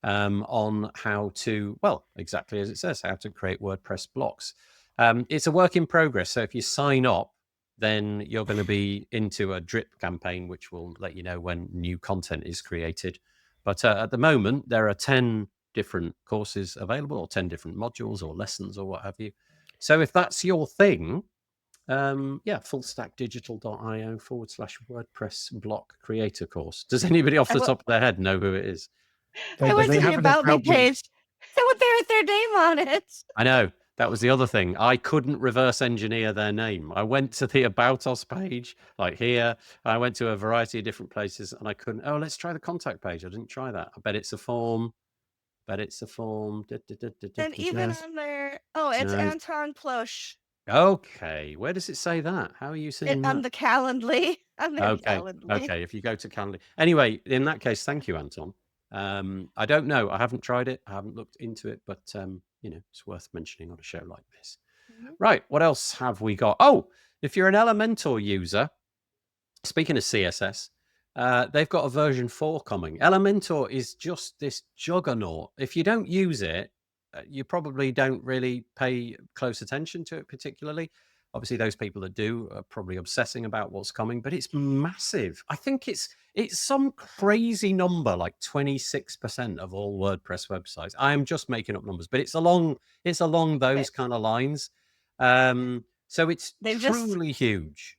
on how to, exactly as it says, how to create WordPress blocks. It's a work in progress. So if you sign up, then you're going to be into a drip campaign, which will let you know when new content is created. But at the moment, there are 10 different courses available, or 10 different modules or lessons or what have you. So if that's your thing, fullstackdigital.io /WordPress block creator course. Does anybody off the top of their head know who it is? I went to the About Me page. Someone there with their name on it. I know. That was the other thing. I couldn't reverse engineer their name. I went to the About Us page, like here. I went to a variety of different places and I couldn't. Oh, let's try the contact page. I didn't try that. I bet it's a form. And even on there, it's Anton Plosh. Okay. Where does it say that? How are you seeing that? On the Calendly. Okay. If you go to Calendly. Anyway, in that case, thank you, Anton. I don't know. I haven't tried it. I haven't looked into it, but it's worth mentioning on a show like this. Right. What else have we got? Oh, if you're an Elementor user, speaking of CSS, they've got a version 4 coming. Elementor is just this juggernaut. If you don't use it, you probably don't really pay close attention to it particularly. Obviously, those people that do are probably obsessing about what's coming, but it's massive. I think it's some crazy number, like 26% of all WordPress websites. I am just making up numbers, but it's along those kind of lines. So it's truly huge.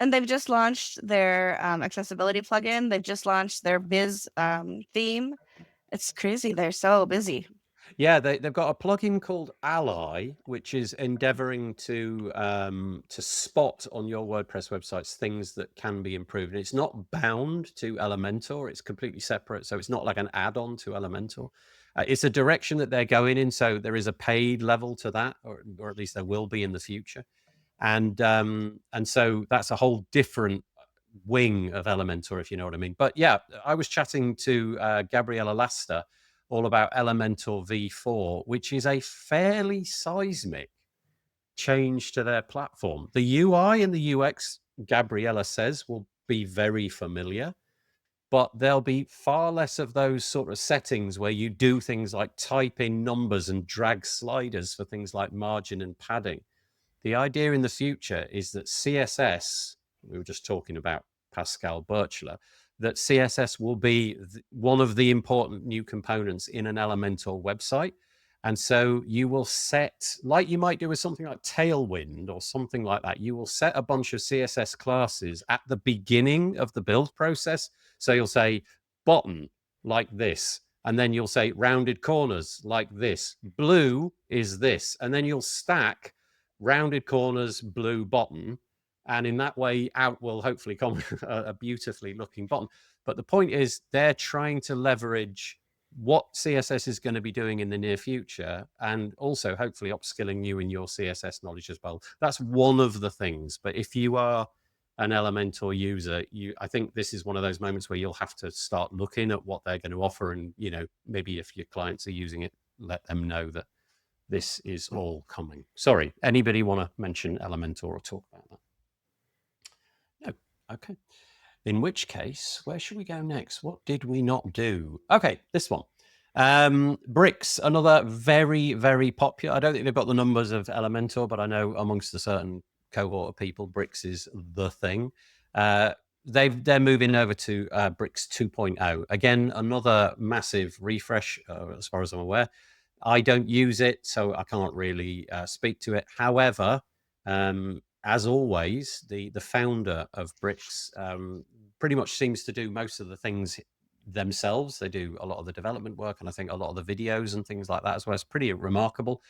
And they've just launched their accessibility plugin. They've just launched their Biz theme. It's crazy. They're so busy. Yeah, they've got a plugin called Ally, which is endeavoring to spot on your WordPress websites things that can be improved. And it's not bound to Elementor. It's completely separate. So it's not like an add-on to Elementor. It's a direction that they're going in. So there is a paid level to that, or at least there will be in the future. And so that's a whole different wing of Elementor, if you know what I mean. But yeah, I was chatting to Gabriella Lasta all about Elementor V4, which is a fairly seismic change to their platform. The UI and the UX, Gabriella says, will be very familiar, but there'll be far less of those sort of settings where you do things like type in numbers and drag sliders for things like margin and padding. The idea in the future is that CSS, we were just talking about Pascal Birchler, that CSS will be one of the important new components in an Elementor website. And so you will set, like you might do with something like Tailwind or something like that, you will set a bunch of CSS classes at the beginning of the build process. So you'll say button like this, and then you'll say rounded corners like this. Blue is this, and then you'll stack rounded corners, blue bottom, and in that way out will hopefully come a beautifully looking bottom. But the point is they're trying to leverage what CSS is going to be doing in the near future, and also hopefully upskilling you in your CSS knowledge as well. That's one of the things. But if you are an Elementor user, I think this is one of those moments where you'll have to start looking at what they're going to offer, and maybe if your clients are using it, let them know that this is all coming. Sorry, anybody want to mention Elementor or talk about that? No. Okay. In which case, where should we go next? What did we not do? Okay, this one. Bricks, another very, very popular. I don't think they've got the numbers of Elementor, but I know amongst a certain cohort of people, Bricks is the thing. They're moving over to Bricks 2.0. Again, another massive refresh, as far as I'm aware. I don't use it, so I can't really speak to it. However, as always, the founder of Bricks pretty much seems to do most of the things themselves. They do a lot of the development work, and I think a lot of the videos and things like that as well. It's pretty remarkable.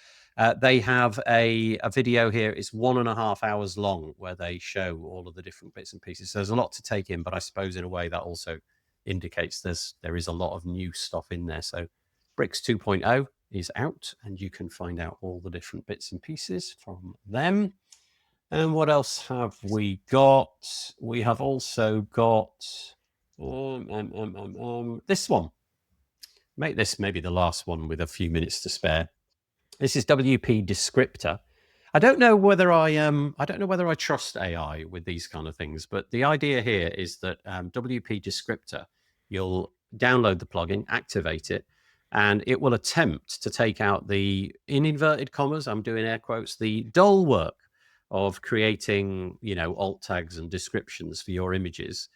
They have a video here. It's 1.5 hours long, where they show all of the different bits and pieces. So there's a lot to take in, but I suppose in a way that also indicates there is a lot of new stuff in there. So Bricks 2.0 is out, and you can find out all the different bits and pieces from them. And what else have we got? We have also got this one. Make this maybe the last one with a few minutes to spare. This is WP Descriptor. I don't know whether I trust AI with these kind of things, but the idea here is that WP Descriptor, you'll download the plugin, activate it, and it will attempt to take out the, in inverted commas, I'm doing air quotes, the dull work of creating, alt tags and descriptions for your images.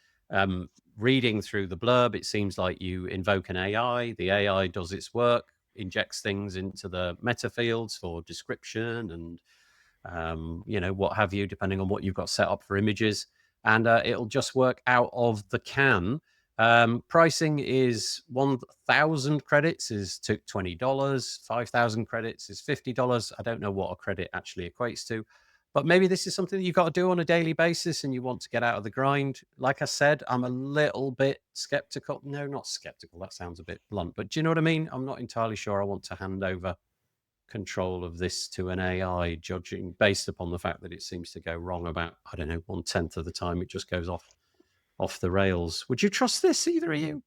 Reading through the blurb, it seems like you invoke an AI. The AI does its work, injects things into the meta fields for description and what have you, depending on what you've got set up for images, and it'll just work out of the can. Pricing is 1,000 credits is $20, 5,000 credits is $50. I don't know what a credit actually equates to, but maybe this is something that you've got to do on a daily basis and you want to get out of the grind. Like I said, I'm a little bit skeptical. No, not skeptical. That sounds a bit blunt, but do you know what I mean? I'm not entirely sure I want to hand over control of this to an AI, judging based upon the fact that it seems to go wrong about, 1/10 of the time. It just goes off the rails. Would you trust this, either of you?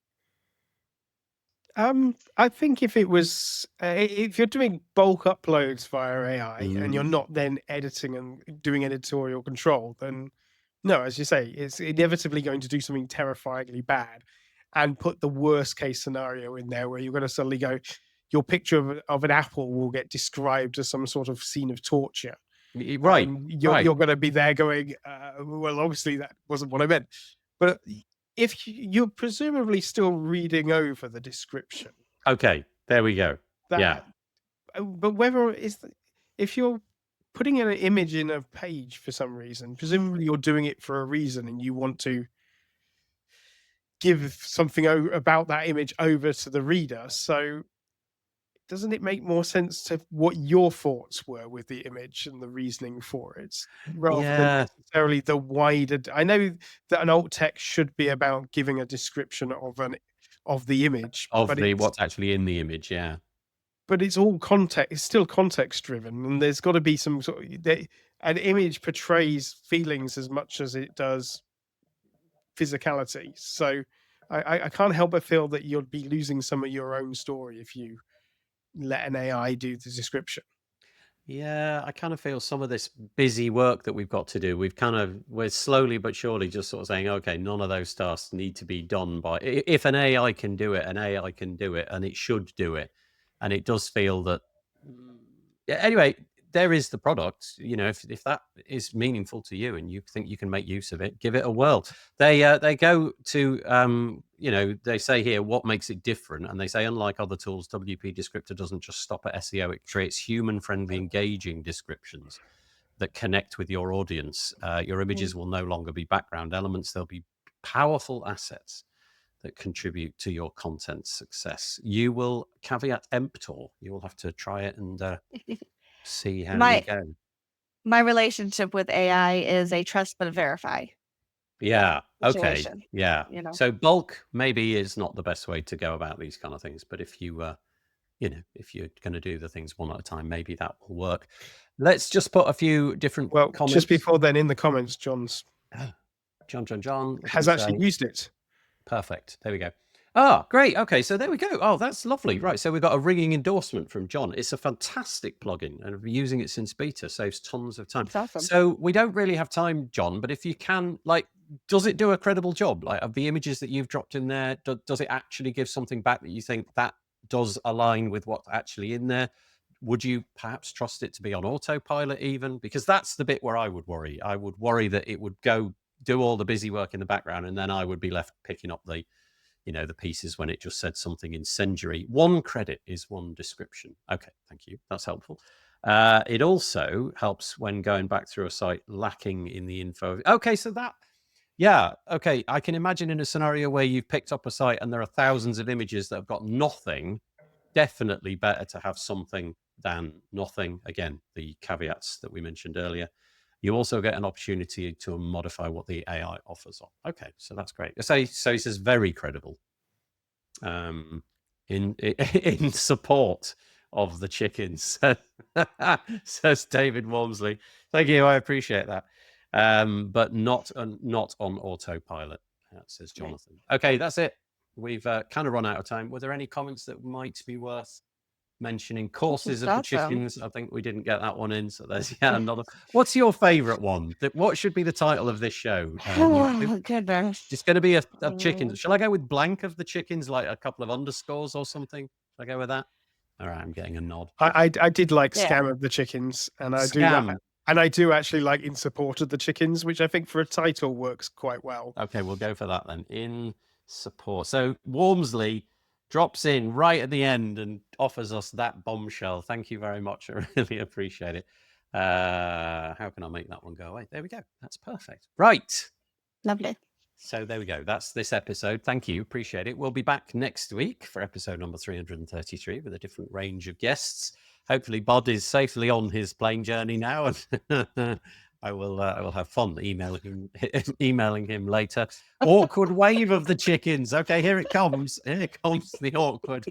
I think if it was, if you're doing bulk uploads via AI and you're not then editing and doing editorial control, then no, as you say, it's inevitably going to do something terrifyingly bad and put the worst case scenario in there where you're going to suddenly go, your picture of an apple will get described as some sort of scene of torture. Right, And right. you're going to be there going, well, obviously that wasn't what I meant. But if you're presumably still reading over the description, Okay, there we go. Yeah. but whether if you're putting an image in a page for some reason, presumably you're doing it for a reason and you want to give something about that image over to the reader. So doesn't it make more sense to what your thoughts were with the image and the reasoning for it, rather than Yeah. necessarily the wider? I know that an alt text should be about giving a description of the image, Of the what's actually in the image, yeah. but it's all context. It's still context driven, and there's got to be some sort of an image portrays feelings as much as it does physicality. So I can't help but feel that you'd be losing some of your own story if you let an AI do the description. Yeah, I kind of feel some of this busy work that we've got to do, we're slowly but surely just sort of saying, okay, none of those tasks need to be done by, if an AI can do it, an AI can do it, and it should do it. And it does feel that, yeah, anyway, there is the product. If that is meaningful to you and you think you can make use of it, give it a whirl. They go to they say here what makes it different, and they say unlike other tools, WP Descriptor doesn't just stop at SEO; it creates human-friendly, engaging descriptions that connect with your audience. Your images will no longer be background elements; they'll be powerful assets that contribute to your content success. You will caveat emptor. You will have to try it and see how you go. My relationship with AI is a trust but verify Yeah. Okay. situation. Yeah. So bulk maybe is not the best way to go about these kind of things, but if you if you're going to do the things one at a time, maybe that will work. Let's just put a few different comments. Just before then, in the comments, John has actually used it. Perfect. There we go. Oh, great. Okay, so there we go. Oh, that's lovely. Right, so we've got a ringing endorsement from John. It's a fantastic plugin, and I've been using it since beta. Saves tons of time. That's awesome. So we don't really have time, John, but if you can, does it do a credible job? Of the images that you've dropped in there, does it actually give something back that you think that does align with what's actually in there? Would you perhaps trust it to be on autopilot even? Because that's the bit where I would worry. I would worry that it would go do all the busy work in the background, and then I would be left picking up the the pieces when it just said something incendiary. One credit is one description. Okay, thank you. That's helpful. It also helps when going back through a site lacking in the info. Okay, so okay. I can imagine in a scenario where you've picked up a site and there are thousands of images that have got nothing, definitely better to have something than nothing. Again, the caveats that we mentioned earlier. You also get an opportunity to modify what the AI offers on. Okay, so that's great. So he says very credible in support of the chickens, says David Walmsley. Thank you, I appreciate that. But not on autopilot, says Jonathan. Okay, that's it. We've kind of run out of time. Were there any comments that might be worth mentioning? Courses of the chickens. I think we didn't get that one in, so there's another. What's your favorite one? What should be the title of this show? Oh goodness, it's going to be a chickens. Shall I go with blank of the chickens, like a couple of underscores or something? Shall I go with that? All right, I'm getting a nod. I did like Scam of the Chickens, and I do actually like In Support of the Chickens, which I think for a title works quite well. Okay, we'll go for that then. In Support. So Walmsley drops in right at the end and offers us that bombshell. Thank you very much. I really appreciate it. How can I make that one go away? There we go. That's perfect. Right. Lovely. So there we go. That's this episode. Thank you. Appreciate it. We'll be back next week for episode number 333 with a different range of guests. Hopefully Bod is safely on his plane journey now, and I will have fun emailing him later. Awkward wave of the chickens. Okay, here it comes. Here comes the awkward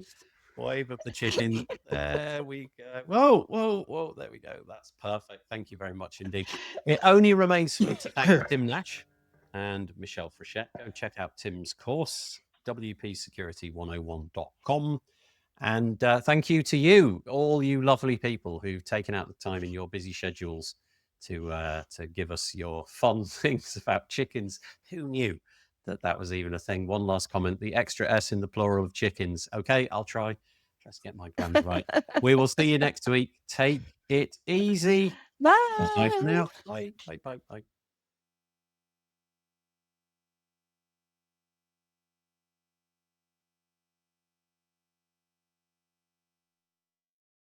wave of the chicken. There we go. Whoa. There we go. That's perfect. Thank you very much indeed. It only remains for me to thank Tim Nash and Michelle Frechette. Go check out Tim's course wpsecurity101.com. And thank you to you, all you lovely people who've taken out the time in your busy schedules to give us your fun things about chickens. Who knew that was even a thing? One last comment, the extra S in the plural of chickens. Okay, I'll try to get my grammar right. We will see you next week. Take it easy. Bye. Bye for now. Bye. Bye. Bye. Bye.